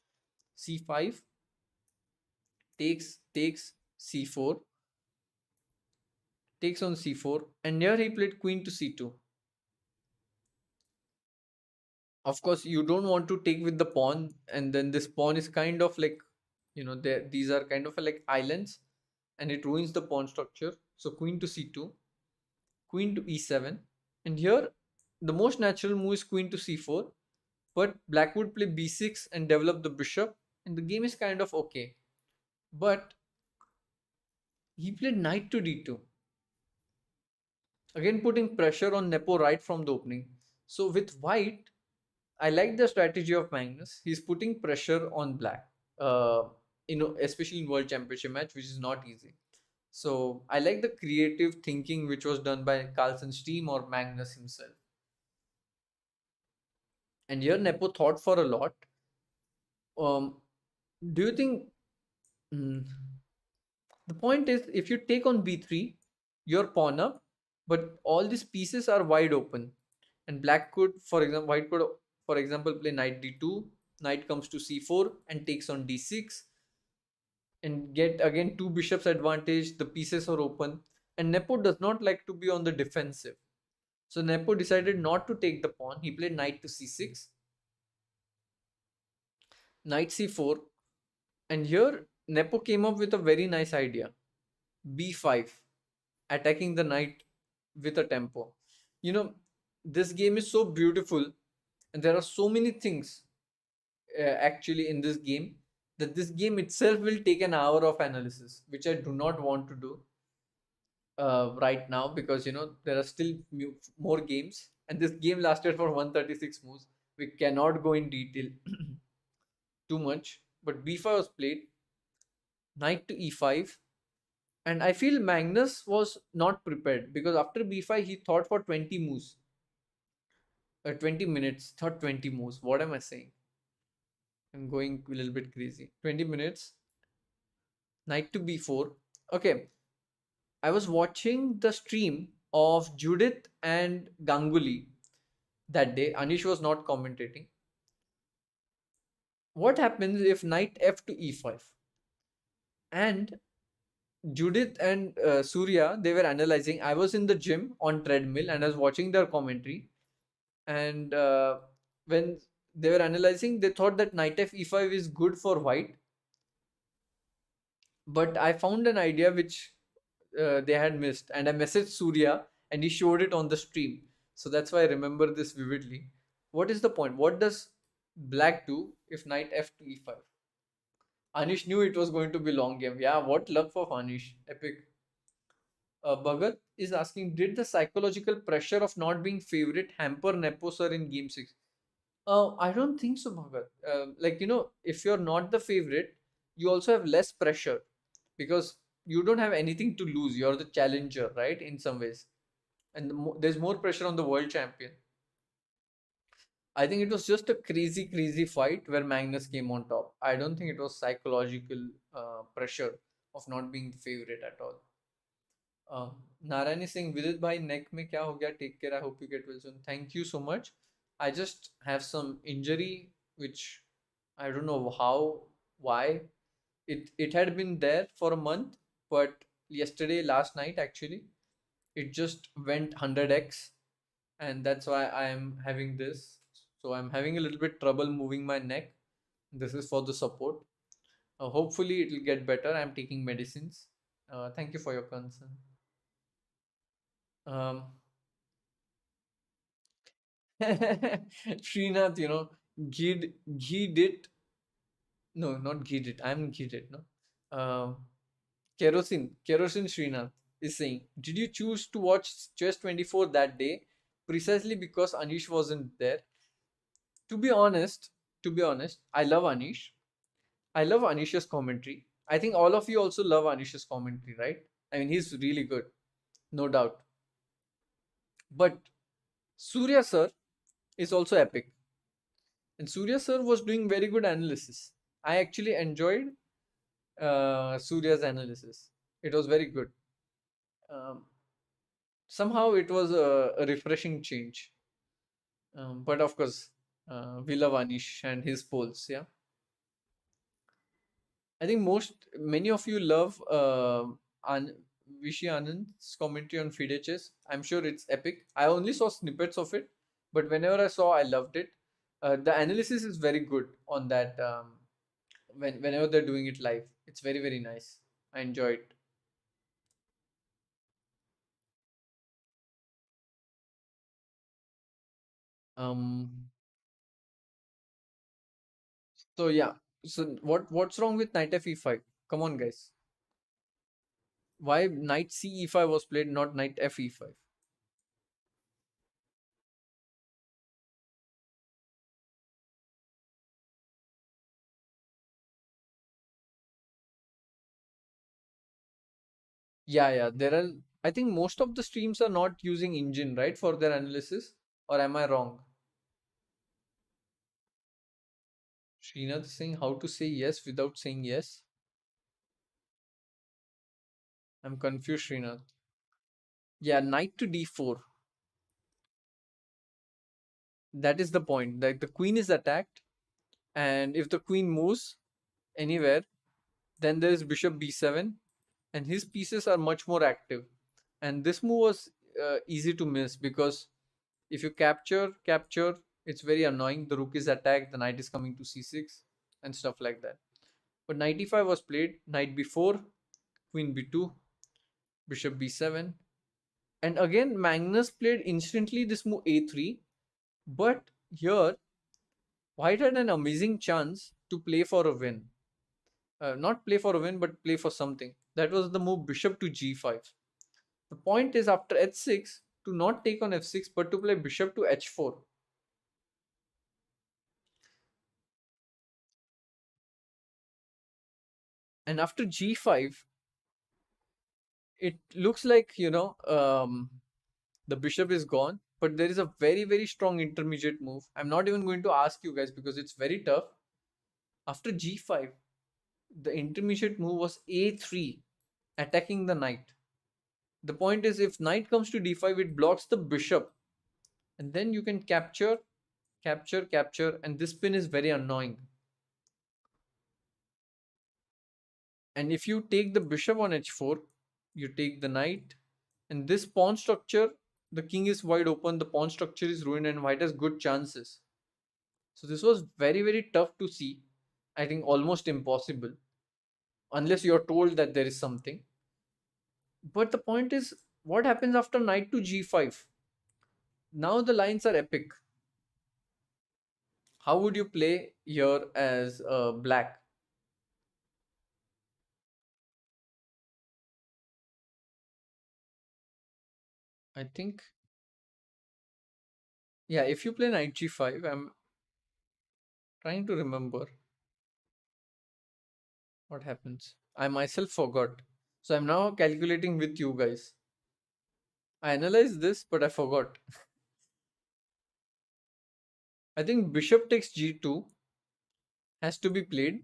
c5, takes c4, takes on c4, and here he played queen to c2. Of course, you don't want to take with the pawn, and then this pawn is kind of like, these are kind of like islands, and it ruins the pawn structure. So queen to c2, queen to e7, and here the most natural move is queen to c4, but black would play b6 and develop the bishop, and the game is kind of okay. But he played knight to d2, again putting pressure on Nepo right from the opening. So with white, I like the strategy of Magnus. He's putting pressure on black, especially in World Championship match, which is not easy. So I like the creative thinking which was done by Carlsen's team or Magnus himself. And here Nepo thought for a lot. Do you think? The point is, if you take on b3, you're pawn up, but all these pieces are wide open, and black could, for example, white could, for example, play knight d2, knight comes to c4 and takes on d6, and get again two bishops advantage. The pieces are open, and Nepo does not like to be on the defensive. So Nepo decided not to take the pawn. He played knight to c6, knight c4, and here Nepo came up with a very nice idea: b5, attacking the knight with a tempo. This game is so beautiful, and there are so many things actually in this game, that this game itself will take an hour of analysis, which I do not want to do right now, because there are still more games, and this game lasted for 136 moves. We cannot go in detail too much, but b5 was played, knight to e5, and I feel Magnus was not prepared, because after b5 he thought for 20 moves, 20 minutes, thought 20 moves. What am I saying? I'm going a little bit crazy. 20 minutes, knight to b4. Okay, I was watching the stream of Judith and Ganguly that day. Anish was not commentating. What happens if knight f to e5? And Judith and Surya, they were analyzing. I was in the gym on treadmill and I was watching their commentary. And when they were analyzing, they thought that knight f e5 is good for white. But I found an idea which they had missed, and I messaged Surya, and he showed it on the stream. So that's why I remember this vividly. What is the point? What does black do if knight f to e5? Anish knew it was going to be long game. Yeah, what luck for Anish. Epic. Bhagat is asking, did the psychological pressure of not being favorite hamper Nepo sir in game 6? I don't think so, Bhagat. Like, if you're not the favorite, you also have less pressure because you don't have anything to lose. You're the challenger, right? In some ways. And there's more pressure on the world champion. I think it was just a crazy, crazy fight where Magnus came on top. I don't think it was psychological pressure of not being the favorite at all. Narayani Singh, Vidit bhai neck में क्या हो गया? Take care. I hope you get well soon. Thank you so much. I just have some injury which I don't know how, why. It had been there for a month, but yesterday, last night actually, it just went 100x, and that's why I am having this. So I'm having a little bit trouble moving my neck. This is for the support. Hopefully it will get better. I'm taking medicines. Thank you for your concern. Um, Srinath, ghee did. No, not ghee did. I'm ghee did, no. Kerosene Srinath is saying, did you choose to watch Chess 24 that day precisely because Anish wasn't there? To be honest, I love Anish. I love Anish's commentary. I think all of you also love Anish's commentary, right? I mean, he's really good, no doubt. But Surya sir is also epic. And Surya sir was doing very good analysis. I actually enjoyed Surya's analysis. It was very good. Um, Somehow it was a refreshing change. But of course, we love Anish and his polls. Yeah, I think many of you love Vishy Anand's commentary on FIDE chess. I'm sure it's epic. I only saw snippets of it, but whenever I saw, I loved it. The analysis is very good on that. Whenever they're doing it live, it's very very nice. I enjoy it. Um. So yeah. So what's wrong with knight f e5? Come on, guys. Why knight c e5 was played, not knight f e5? Yeah, yeah. There are. I think most of the streams are not using engine, right, for their analysis. Or am I wrong? Srinath is saying how to say yes without saying yes. I'm confused, Srinath. Yeah, knight to d4. That is the point. Like the queen is attacked, and if the queen moves anywhere, then there is bishop b7, and his pieces are much more active. And this move was easy to miss because if you capture, it's very annoying. The rook is attacked, the knight is coming to c6 and stuff like that. But knight e5 was played, knight b4, queen b2, bishop b7. And again, Magnus played instantly this move a3. But here, white had an amazing chance to play for a win. Not play for a win, but play for something. That was the move bishop to g5. The point is after h6 to not take on f6 but to play bishop to h4. And after g5, it looks like, the bishop is gone, but there is a very, very strong intermediate move. I'm not even going to ask you guys because it's very tough. After g5, the intermediate move was a3, attacking the knight. The point is, if knight comes to d5, it blocks the bishop. And then you can capture, and this pin is very annoying. And if you take the bishop on h4, you take the knight, and this pawn structure, the king is wide open, the pawn structure is ruined, and white has good chances. So this was very, very tough to see. I think almost impossible, unless you're told that there is something. But the point is, what happens after knight to g5? Now the lines are epic. How would you play here as black? I think, yeah, if you play knight g5, I'm trying to remember what happens. I myself forgot. So I'm now calculating with you guys. I analyzed this, but I forgot. I think bishop takes g2 has to be played,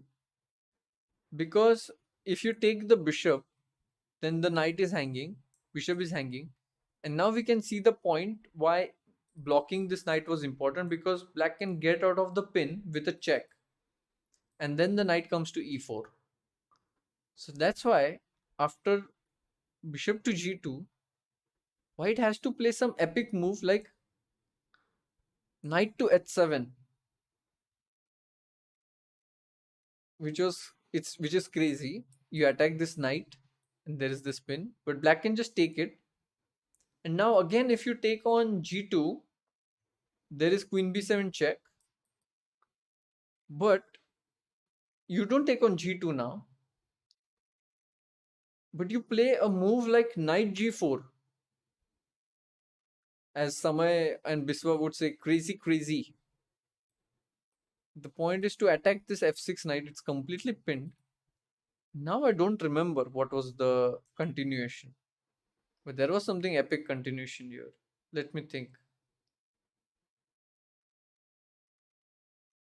because if you take the bishop, then the knight is hanging, bishop is hanging, and now we can see the point why blocking this knight was important, because black can get out of the pin with a check, and then the knight comes to e4. So that's why after bishop to g2, white has to play some epic move like knight to h7, which is crazy. You attack this knight, and there is this pin, but black can just take it. And now again, if you take on g2, there is queen b7 check, but you don't take on g2 now, but you play a move like knight g4, as Samay and Biswa would say, crazy, crazy. The point is to attack this f6 knight. It's completely pinned. Now I don't remember what was the continuation, but there was something epic continuation here. Let me think.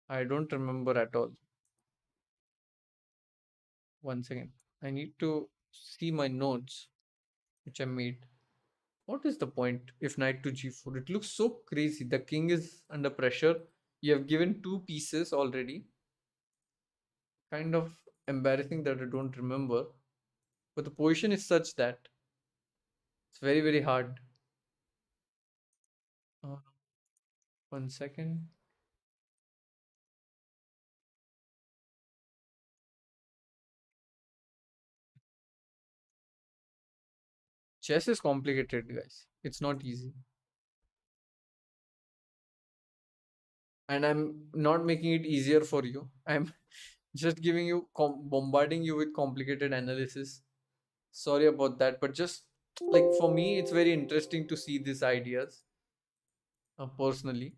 I don't remember at all. One second. I need to see my notes which I made. What is the point if knight to g4? It looks so crazy. The king is under pressure. You have given two pieces already. Kind of embarrassing that I don't remember. But the position is such that it's very, very hard. Uh, one second. Chess is complicated, guys. It's not easy. And I'm not making it easier for you. I'm just giving you, bombarding you with complicated analysis. Sorry about that. But just like for me, it's very interesting to see these ideas personally,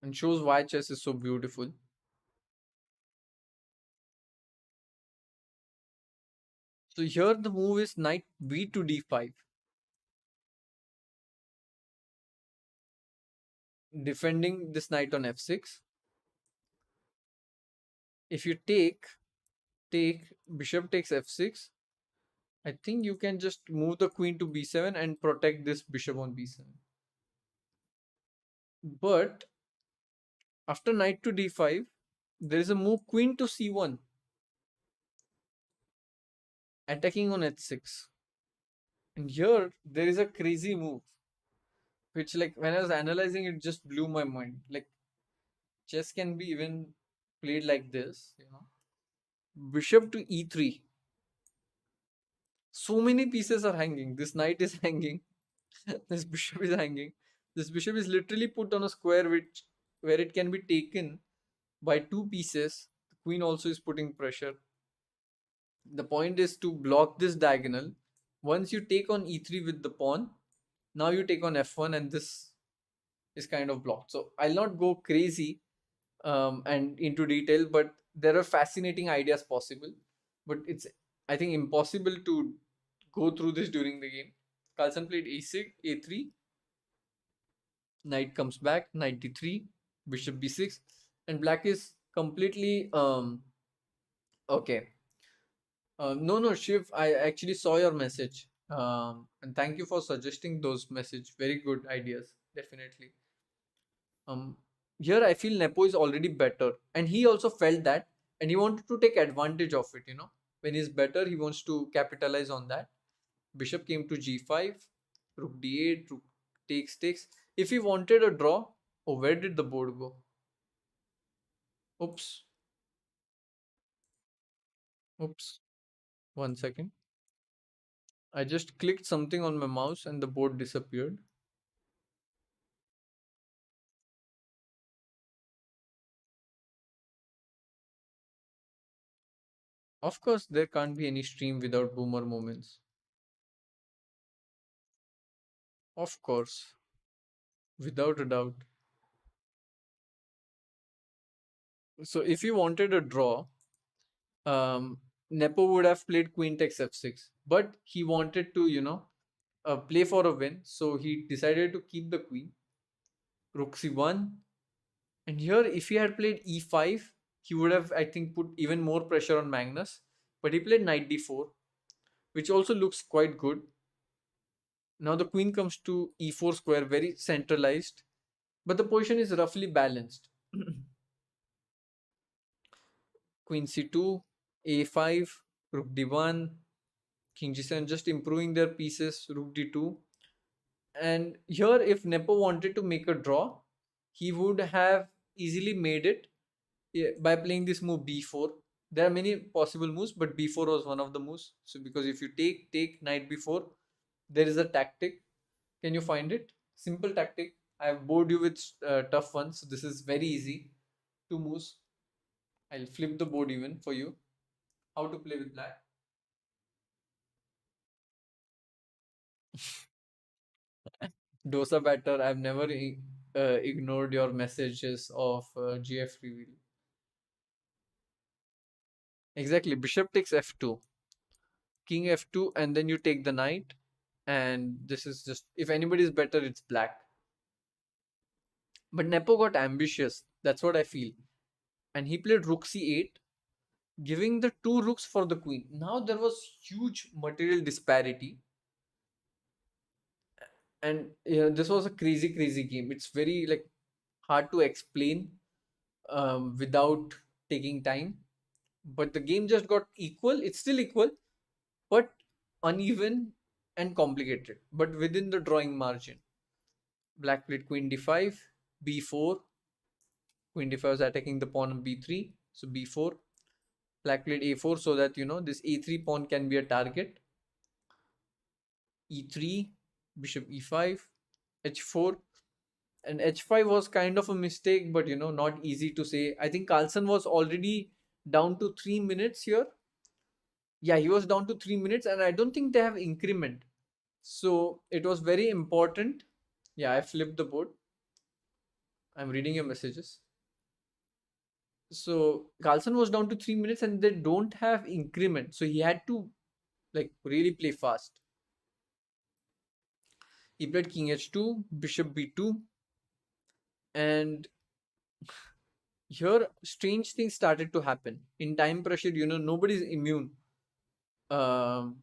and shows why chess is so beautiful. So here the move is knight b to d5, defending this knight on f6. If you take bishop takes f6, I think you can just move the queen to b7 and protect this bishop on b7. But after knight to d5, there is a move queen to c1, attacking on h6. And here there is a crazy move, which like when I was analyzing it just blew my mind. Like chess can be even played like this, Bishop to e3. So many pieces are hanging. This knight is hanging. This bishop is hanging. This bishop is literally put on a square which where it can be taken by two pieces. The queen also is putting pressure. The point is to block this diagonal. Once you take on e3 with the pawn, now you take on f1, and this is kind of blocked. So I'll not go crazy and into detail, but there are fascinating ideas possible. But it's, I think, impossible to go through this during the game. Carlsen played a6, a3, knight comes back, knight d3, bishop b6, and black is completely okay. No, Shiv, I actually saw your message. And thank you for suggesting those message. Very good ideas, definitely. Um, Here I feel Nepo is already better, and he also felt that, and he wanted to take advantage of it. When he's better, he wants to capitalize on that. Bishop came to g5, rook d8, rook takes. If he wanted a draw, oh, where did the board go? Oops, oops. 1 second. I just clicked something on my mouse and the board disappeared. Of course, there can't be any stream without boomer moments. Of course, without a doubt. So if you wanted a draw, um, Nepo would have played queen takes f6, but he wanted to, play for a win. So he decided to keep the queen, rook c1. And here, if he had played e5, he would have, I think, put even more pressure on Magnus. But he played knight d4, which also looks quite good. Now the queen comes to e4 square, very centralized, but the position is roughly balanced. Queen c2, a5, rook d1, king g7, just improving their pieces, rook d2. And here, if Nepo wanted to make a draw, he would have easily made it, by playing this move b4. There are many possible moves, but b4 was one of the moves. So because if you take knight b4, there is a tactic. Can you find it? Simple tactic. I have bored you with tough ones. So this is very easy. Two moves. I'll flip the board even for you. How to play with black. Dosa batter. I've never ignored your messages of GF reveal. Exactly. Bishop takes f2, king f2, and then you take the knight. And this is just, if anybody is better, it's black. But Nepo got ambitious. That's what I feel. And he played rook c8, giving the two rooks for the queen. Now there was huge material disparity, and this was a crazy game. It's very like hard to explain without taking time. But the game just got equal. It's still equal, but uneven and complicated. But within the drawing margin, black played queen d5, b4. Queen d5 was attacking the pawn on b3, so b4. Black played a4 so that this a3 pawn can be a target. e3, bishop e5, h4, and h5 was kind of a mistake, but not easy to say. I think Carlsen was already down to 3 minutes here. Yeah, he was down to 3 minutes, and I don't think they have increment. So it was very important. Yeah, I flipped the board. I'm reading your messages. So Carlsen was down to 3 minutes, and they don't have increment. So he had to like really play fast. He played king h2, bishop b2, and here strange things started to happen. In time pressure, nobody's immune um,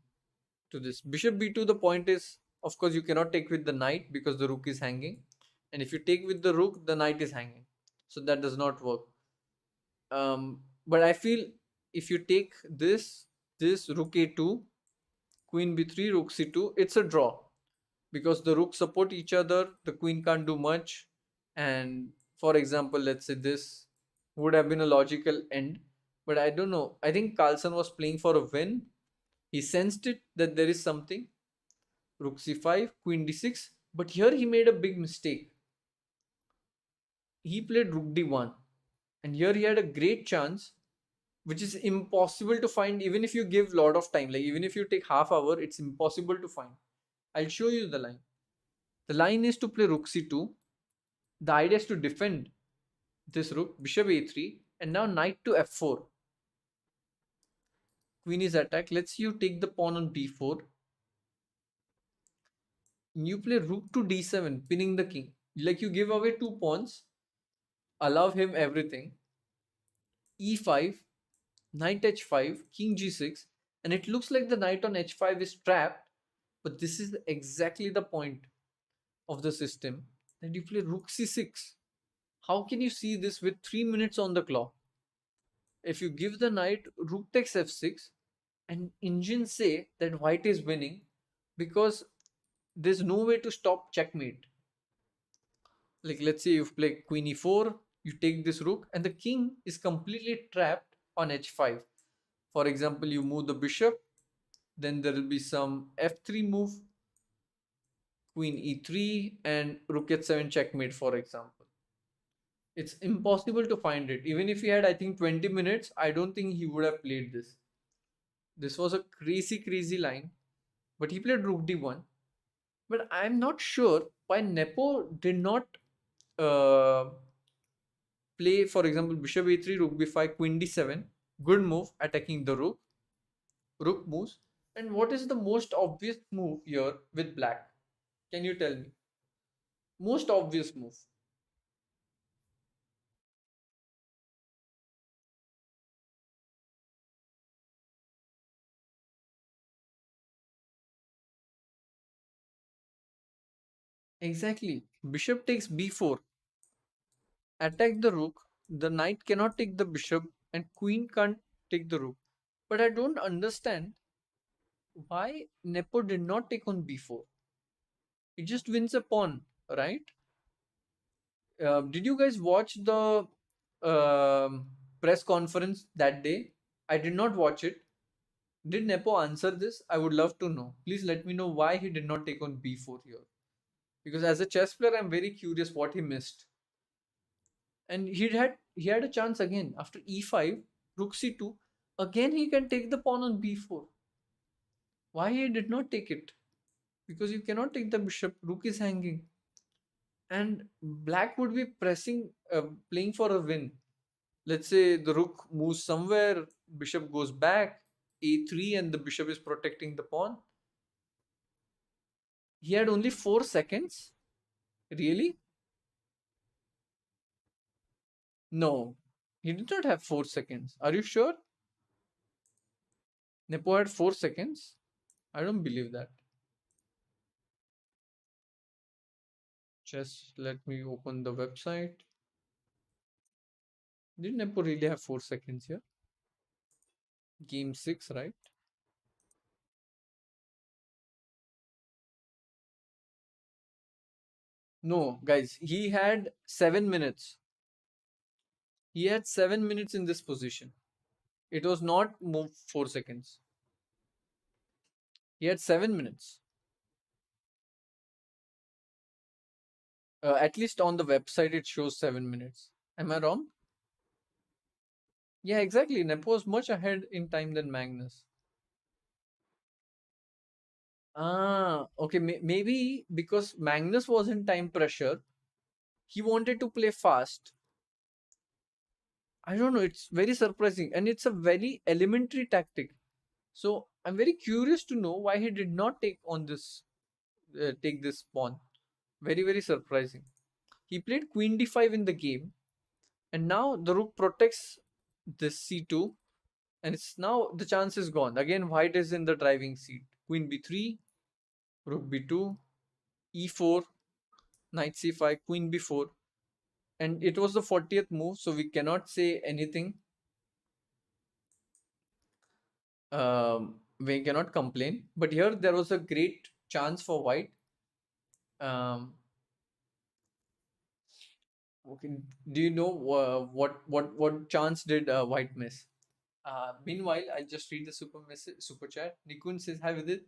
to this. Bishop b2, the point is, of course, you cannot take with the knight because the rook is hanging. And if you take with the rook, the knight is hanging. So that does not work. But I feel if you take this rook a2, queen b3, rook c2, it's a draw. Because the rooks support each other, the queen can't do much. And for example, let's say this would have been a logical end, but I don't know. I think Carlsen was playing for a win. He sensed it that there is something. Rook c5, queen d6, but here he made a big mistake. He played rook d1, and here he had a great chance, which is impossible to find even if you give lot of time. Like even if you take half hour, it's impossible to find. I'll show you the line. The line is to play rook c2. The idea is to defend this rook, bishop a3, and now knight to f4. Queen is attacked. Let's see you take the pawn on b4. You play rook to d7, pinning the king. Like you give away two pawns, allow him everything. e5, knight h5, king g6, and it looks like the knight on h5 is trapped, but this is exactly the point of the system that you play rook c6. How can you see this with 3 minutes on the clock? If you give the knight, rook takes f6, and engines say that white is winning because there's no way to stop checkmate. Like, let's say you play queen e4, you take this rook, and the king is completely trapped on h5. For example, you move the bishop, then there will be some f3 move, queen e3, and rook h7 checkmate, for example. It's impossible to find it. Even if he had, I think, 20 minutes, I don't think he would have played this. This was a crazy, crazy line. But he played rook d1. But I'm not sure why Nepo did not uh, play, for example, bishop a3, rook b5, queen d7. Good move, attacking the rook. Rook moves. And what is the most obvious move here with black? Can you tell me? Most obvious move. Exactly. Bishop takes b4. Attack the rook. The knight cannot take the bishop, and queen can't take the rook. But I don't understand why Nepo did not take on b4. It just wins a pawn, right? Did you guys watch the press conference that day? I did not watch it. Did Nepo answer this? I would love to know. Please let me know why he did not take on b4 here. Because as a chess player, I'm very curious what he missed. And he had a chance again after e5, rook c2. Again, he can take the pawn on b4. Why he did not take it? Because you cannot take the bishop. Rook is hanging, and black would be playing for a win. Let's say the rook moves somewhere, bishop goes back, a3, and the bishop is protecting the pawn. He had only 4 seconds. Really? No, he did not have 4 seconds. Are you sure? Nepo had 4 seconds. I don't believe that. Just let me open the website. Did Nepo really have 4 seconds here? Game 6, right? No, guys, he had 7 minutes. He had 7 minutes in this position. It was not move 4 seconds. He had 7 minutes. At least on the website, it shows 7 minutes. Am I wrong? Yeah, exactly. Nepo was much ahead in time than Magnus. Okay. Maybe because Magnus was in time pressure, he wanted to play fast. I don't know. It's very surprising, and it's a very elementary tactic. So I'm very curious to know why he did not take this pawn. Very, very surprising. He played queen d5 in the game, and now the rook protects this c2, and it's now the chance is gone. Again, white is in the driving seat. Queen b3, rook b2, e4, knight c5, queen b4, and it was the 40th move, so we cannot say anything. We cannot complain. But here there was a great chance for white. Okay, do you know what chance did white miss? Meanwhile, I just read the super chat. Nikun says hi with it.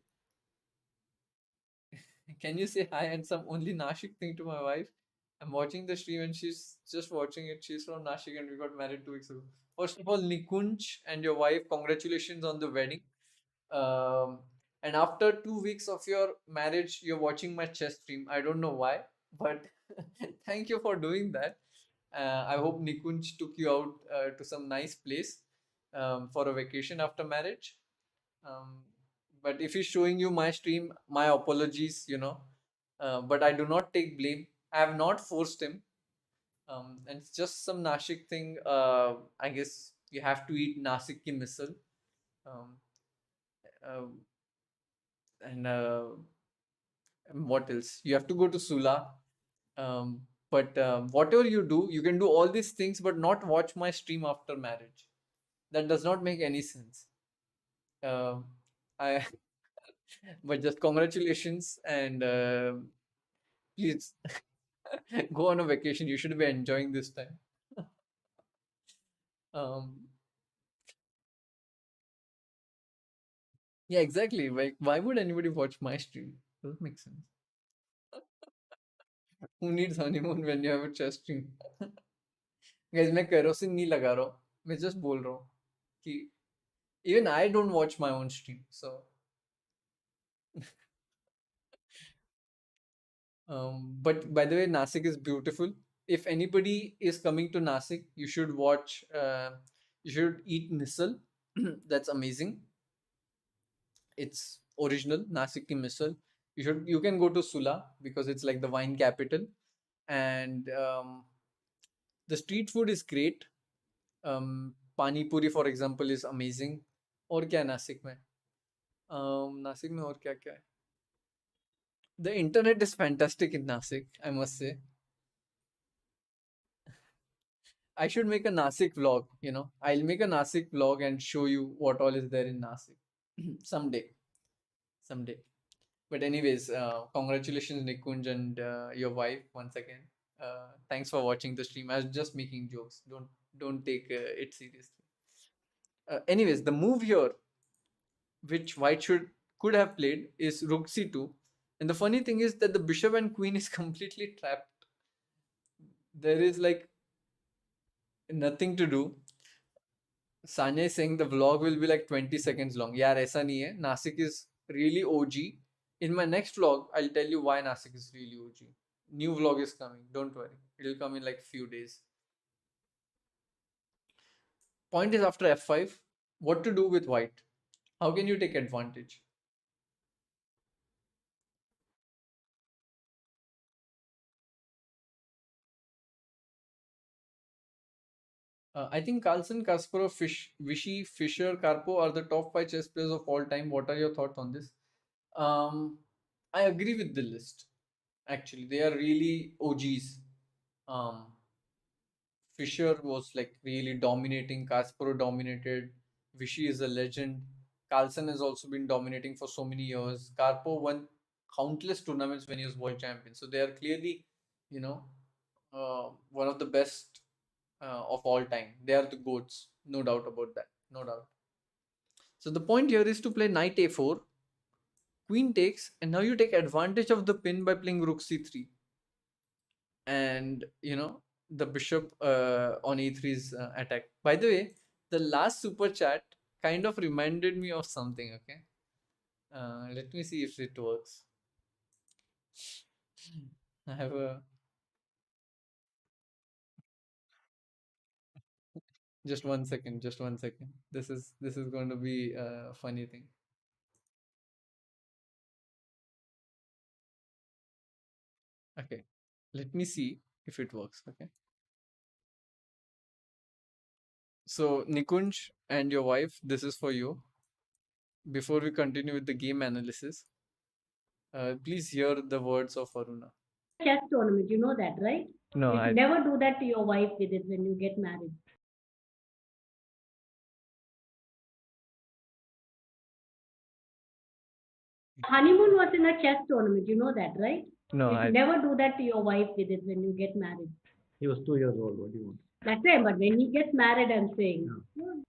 Can you say hi and some only Nashik thing to my wife? I'm watching the stream and she's just watching it. She's from Nashik and we got married 2 weeks ago. First of all, Nikunj and your wife, congratulations on the wedding. Um, and after 2 weeks of your marriage, you're watching my chess stream. I don't know why, but thank you for doing that. I hope Nikunj took you out to some nice place for a vacation after marriage. Um, but if he's showing you my stream, my apologies. But I do not take blame. I have not forced him. And it's just some Nashik thing. I guess you have to eat Nasik ki misal. Um, uh, and what else? You have to go to Sula. But whatever you do, you can do all these things, but not watch my stream after marriage. That does not make any sense. Uh, I but just congratulations and please go on a vacation. You should be enjoying this time. Um, yeah, exactly. Like, why would anybody watch my stream? Doesn't make sense. Who needs honeymoon when you have a chess stream? Guys, मैं kerosene नहीं लगा रहा हूँ. मैं just बोल रहा हूँ कि even I don't watch my own stream. So, but by the way, Nasik is beautiful. If anybody is coming to Nasik, you should watch. You should eat misal. That's amazing. It's original Nasik ki misal. You can go to Sula because it's like the wine capital, and the street food is great. Pani puri, for example, is amazing. और क्या है नासिक में? नासिक में और क्या क्या है? The internet is fantastic in Nasik, I must say. I should make a Nasik vlog, you know. I'll make a Nasik vlog and show you what all is there in Nasik someday. Someday. But anyways, congratulations Nikunj and your wife once again. Thanks for watching the stream. I was just making jokes. Don't take it seriously. Anyways, the move here which white should could have played is rook c2. And the funny thing is that the bishop and queen is completely trapped. There is like nothing to do. Sanya is saying the vlog will be like 20 seconds long. Yeah, aisa nahi hai. Nasik is really OG. In my next vlog, I'll tell you why Nasik is really OG. New vlog is coming. Don't worry. It'll come in like few days. Point is after f5, what to do with white? How can you take advantage? I think Carlsen, Kasparov, Vichy, Fischer, Karpov are the top five chess players of all time. What are your thoughts on this? Um, I agree with the list. Actually, they are really OGs. Um, Fischer was like really dominating. Kasparov dominated. Vichy is a legend. Carlsen has also been dominating for so many years. Karpov won countless tournaments when he was world champion. So they are clearly, you know, one of the best of all time. They are the goats, no doubt about that. No doubt. So the point here is to play knight a4, queen takes, and now you take advantage of the pin by playing rook c3, and the bishop on e3 is attacked. By the way, the last super chat kind of reminded me of something. Okay, let me see if it works. I have a just one second. Just one second. This is going to be a funny thing. Okay, let me see if it works. Okay. So, Nikunj and your wife, this is for you. Before we continue with the game analysis, please hear the words of Aruna. Chess tournament, you know that, right? No, You should never do that to your wife with it when you get married. Honeymoon was in a chess tournament, you know that, right? no, You should never do that to your wife with it when you get married. He was 2 years old. What do you want? That's right, but when he gets married, I'm saying.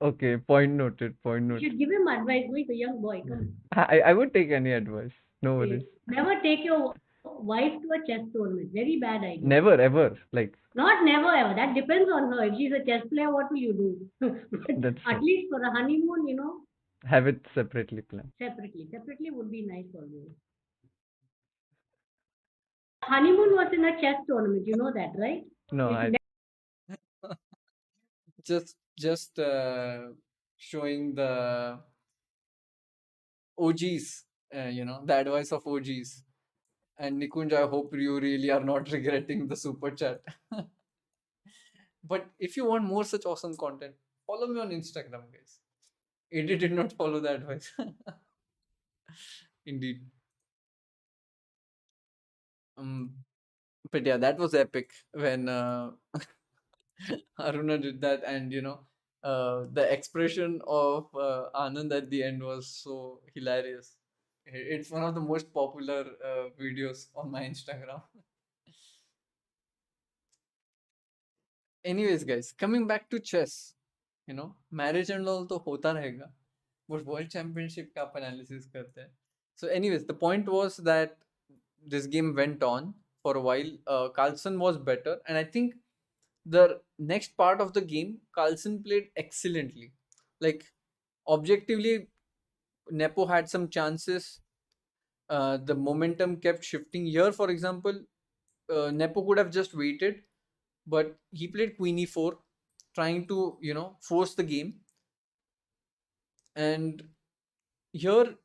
Okay, point noted. Point You noted. should give him advice. He's a young boy. Come. I would take any advice. No worries. Never take your wife to a chess tournament. Very bad idea. Never ever. Like, Not never ever. That depends on her. If she's a chess player, what will you do? That's At true. least for a honeymoon, Have it separately planned. separately. Separately would be nice always. Honeymoon was in a chess tournament, you know that, right? No, You should just showing the OGs, the advice of OGs. And Nikunj, I hope you really are not regretting the super chat. But if you want more such awesome content, follow me on Instagram, guys. AD did not follow the advice. Indeed. But yeah, that was epic when Aruna did that, and The expression of Anand at the end was so hilarious. It's one of the most popular videos on my Instagram. Anyways, guys, coming back to chess, marriage and all तो होता रहेगा, but world championship का आप analysis करते हैं. So, anyways, the point was that this game went on for a while. Carlsen was better, and I think the next part of the game, Carlsen played excellently. Like, objectively, Nepo had some chances. The momentum kept shifting. Here, for example, Nepo could have just waited, but he played Queen e4, trying to force the game. And here,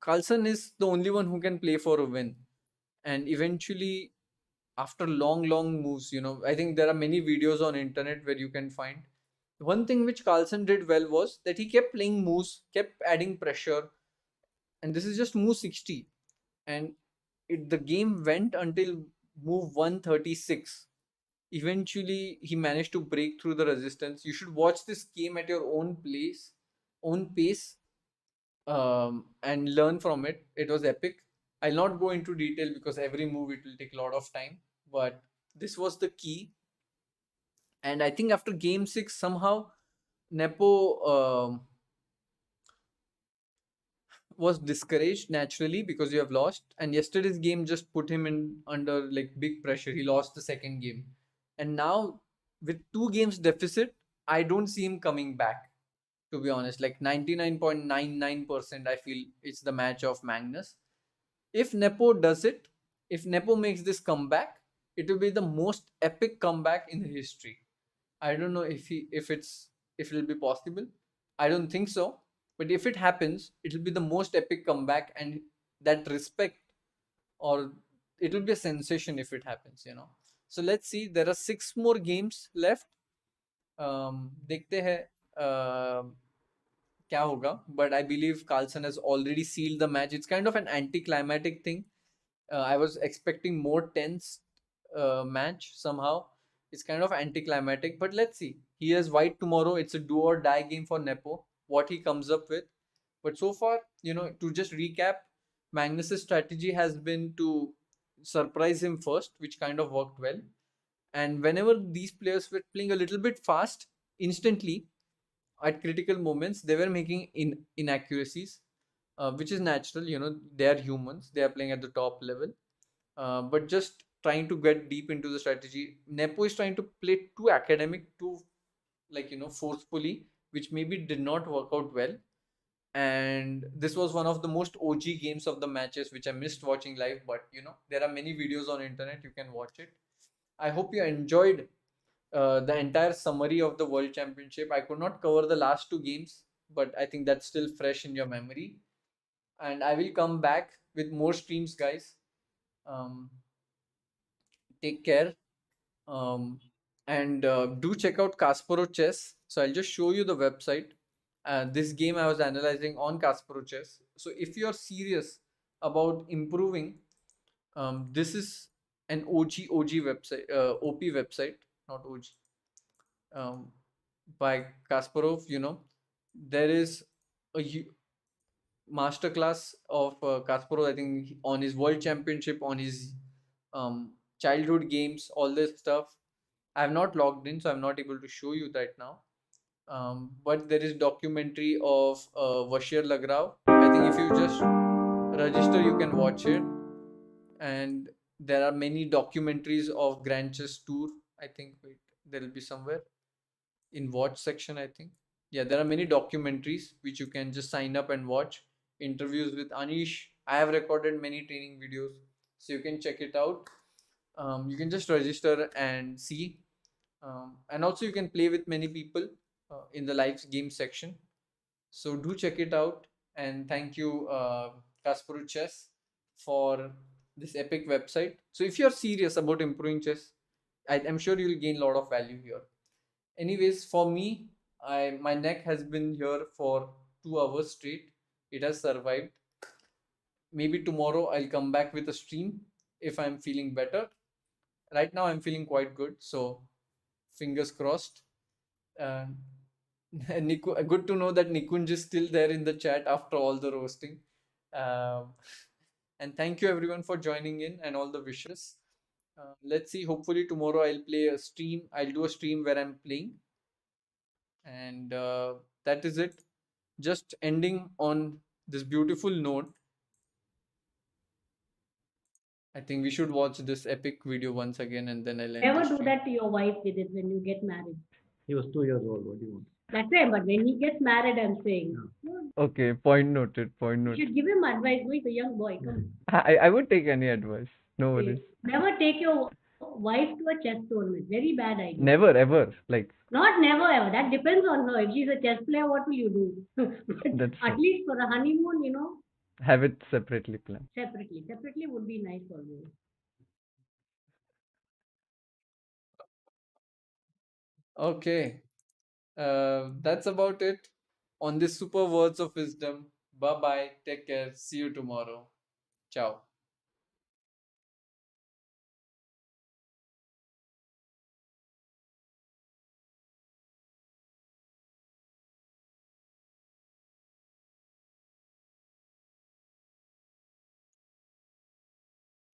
Carlsen is the only one who can play for a win. And eventually, after long moves, I think there are many videos on internet where you can find. One thing which Carlsen did well was that he kept playing moves, kept adding pressure, and this is just move 60, and the game went until move 136. Eventually he managed to break through the resistance. You should watch this game at your own pace, and learn from it. It was epic. I'll not go into detail because every move it will take a lot of time, but this was the key. And I think after game 6 somehow Nepo was discouraged naturally because you have lost, and yesterday's game just put him in under like big pressure. He lost the second game, and now with 2 games deficit, I don't see him coming back, to be honest. Like 99.99% I feel it's the match of Magnus. If Nepo does it, if Nepo makes this comeback, it will be the most epic comeback in history. I don't know if it'll be possible. I don't think so. But if it happens, it will be the most epic comeback, and that respect, or it will be a sensation if it happens. So let's see. There are 6 more games left. देखते हैं क्या होगा. But I believe Carlsen has already sealed the match. It's kind of an anticlimactic thing. I was expecting more tense match somehow. It's kind of anticlimactic, but let's see. He has white tomorrow. It's a do or die game for Nepo. What he comes up with. But so far, to just recap, Magnus's strategy has been to surprise him first, which kind of worked well. And whenever these players were playing a little bit fast, instantly at critical moments, they were making inaccuracies, which is natural. They are humans. They are playing at the top level. But just trying to get deep into the strategy. Nepo is trying to play too academic, too forcefully, which maybe did not work out well. And this was one of the most OG games of the matches which I missed watching live. But there are many videos on internet, you can watch it. I hope you enjoyed the entire summary of the World Championship. I could not cover the last 2 games, but I think that's still fresh in your memory. And I will come back with more streams, guys. Take care. And do check out Kasparov Chess. So I'll just show you the website. This game I was analyzing on Kasparov Chess. So if you're serious about improving, this is an OG website, OP website, not OG. By Kasparov, there is a masterclass of Kasparov, I think, on his World Championship, on his childhood games, all this stuff. I have not logged in, so I'm not able to show you right now. But there is documentary of Vashir Lagrao. I think if you just register, you can watch it. And there are many documentaries of Grand Chess Tour. I think, wait, there will be somewhere in watch section, I think. Yeah, there are many documentaries which you can just sign up and watch. Interviews with Anish. I have recorded many training videos, so you can check it out. You can just register and see. And also you can play with many people in the live game section. So do check it out. And thank you, Kasparov Chess, for this epic website. So if you're serious about improving chess, I'm sure you'll gain a lot of value here. Anyways, for me, my neck has been here for 2 hours straight. It has survived. Maybe tomorrow I'll come back with a stream if I'm feeling better. Right now I'm feeling quite good, so fingers crossed. Good to know that Nikunj is still there in the chat after all the roasting. Um, and thank you everyone for joining in and all the wishes. Let's see. Hopefully tomorrow I'll play a stream. I'll do a stream where I'm playing, and that is it. Just ending on this beautiful note. I think we should watch this epic video once again, and then I'll end the Never do stream. that to your wife with it when you get married. He was 2 years old. What do you want? That's right, but when he gets married, I'm saying. Okay, point noted. Point You noted. should give him advice. He's a young boy. Come on. I would take any advice. No worries. Never take your wife to a chess tournament. Very bad idea. Never ever. Like Not never ever. That depends on her. If she's a chess player, what will you do? That's At true. least for a honeymoon, Have it separately planned. separately. Separately would be nice for you. Okay. That's about it on this super words of wisdom. Bye bye. Take care. See you tomorrow. Ciao.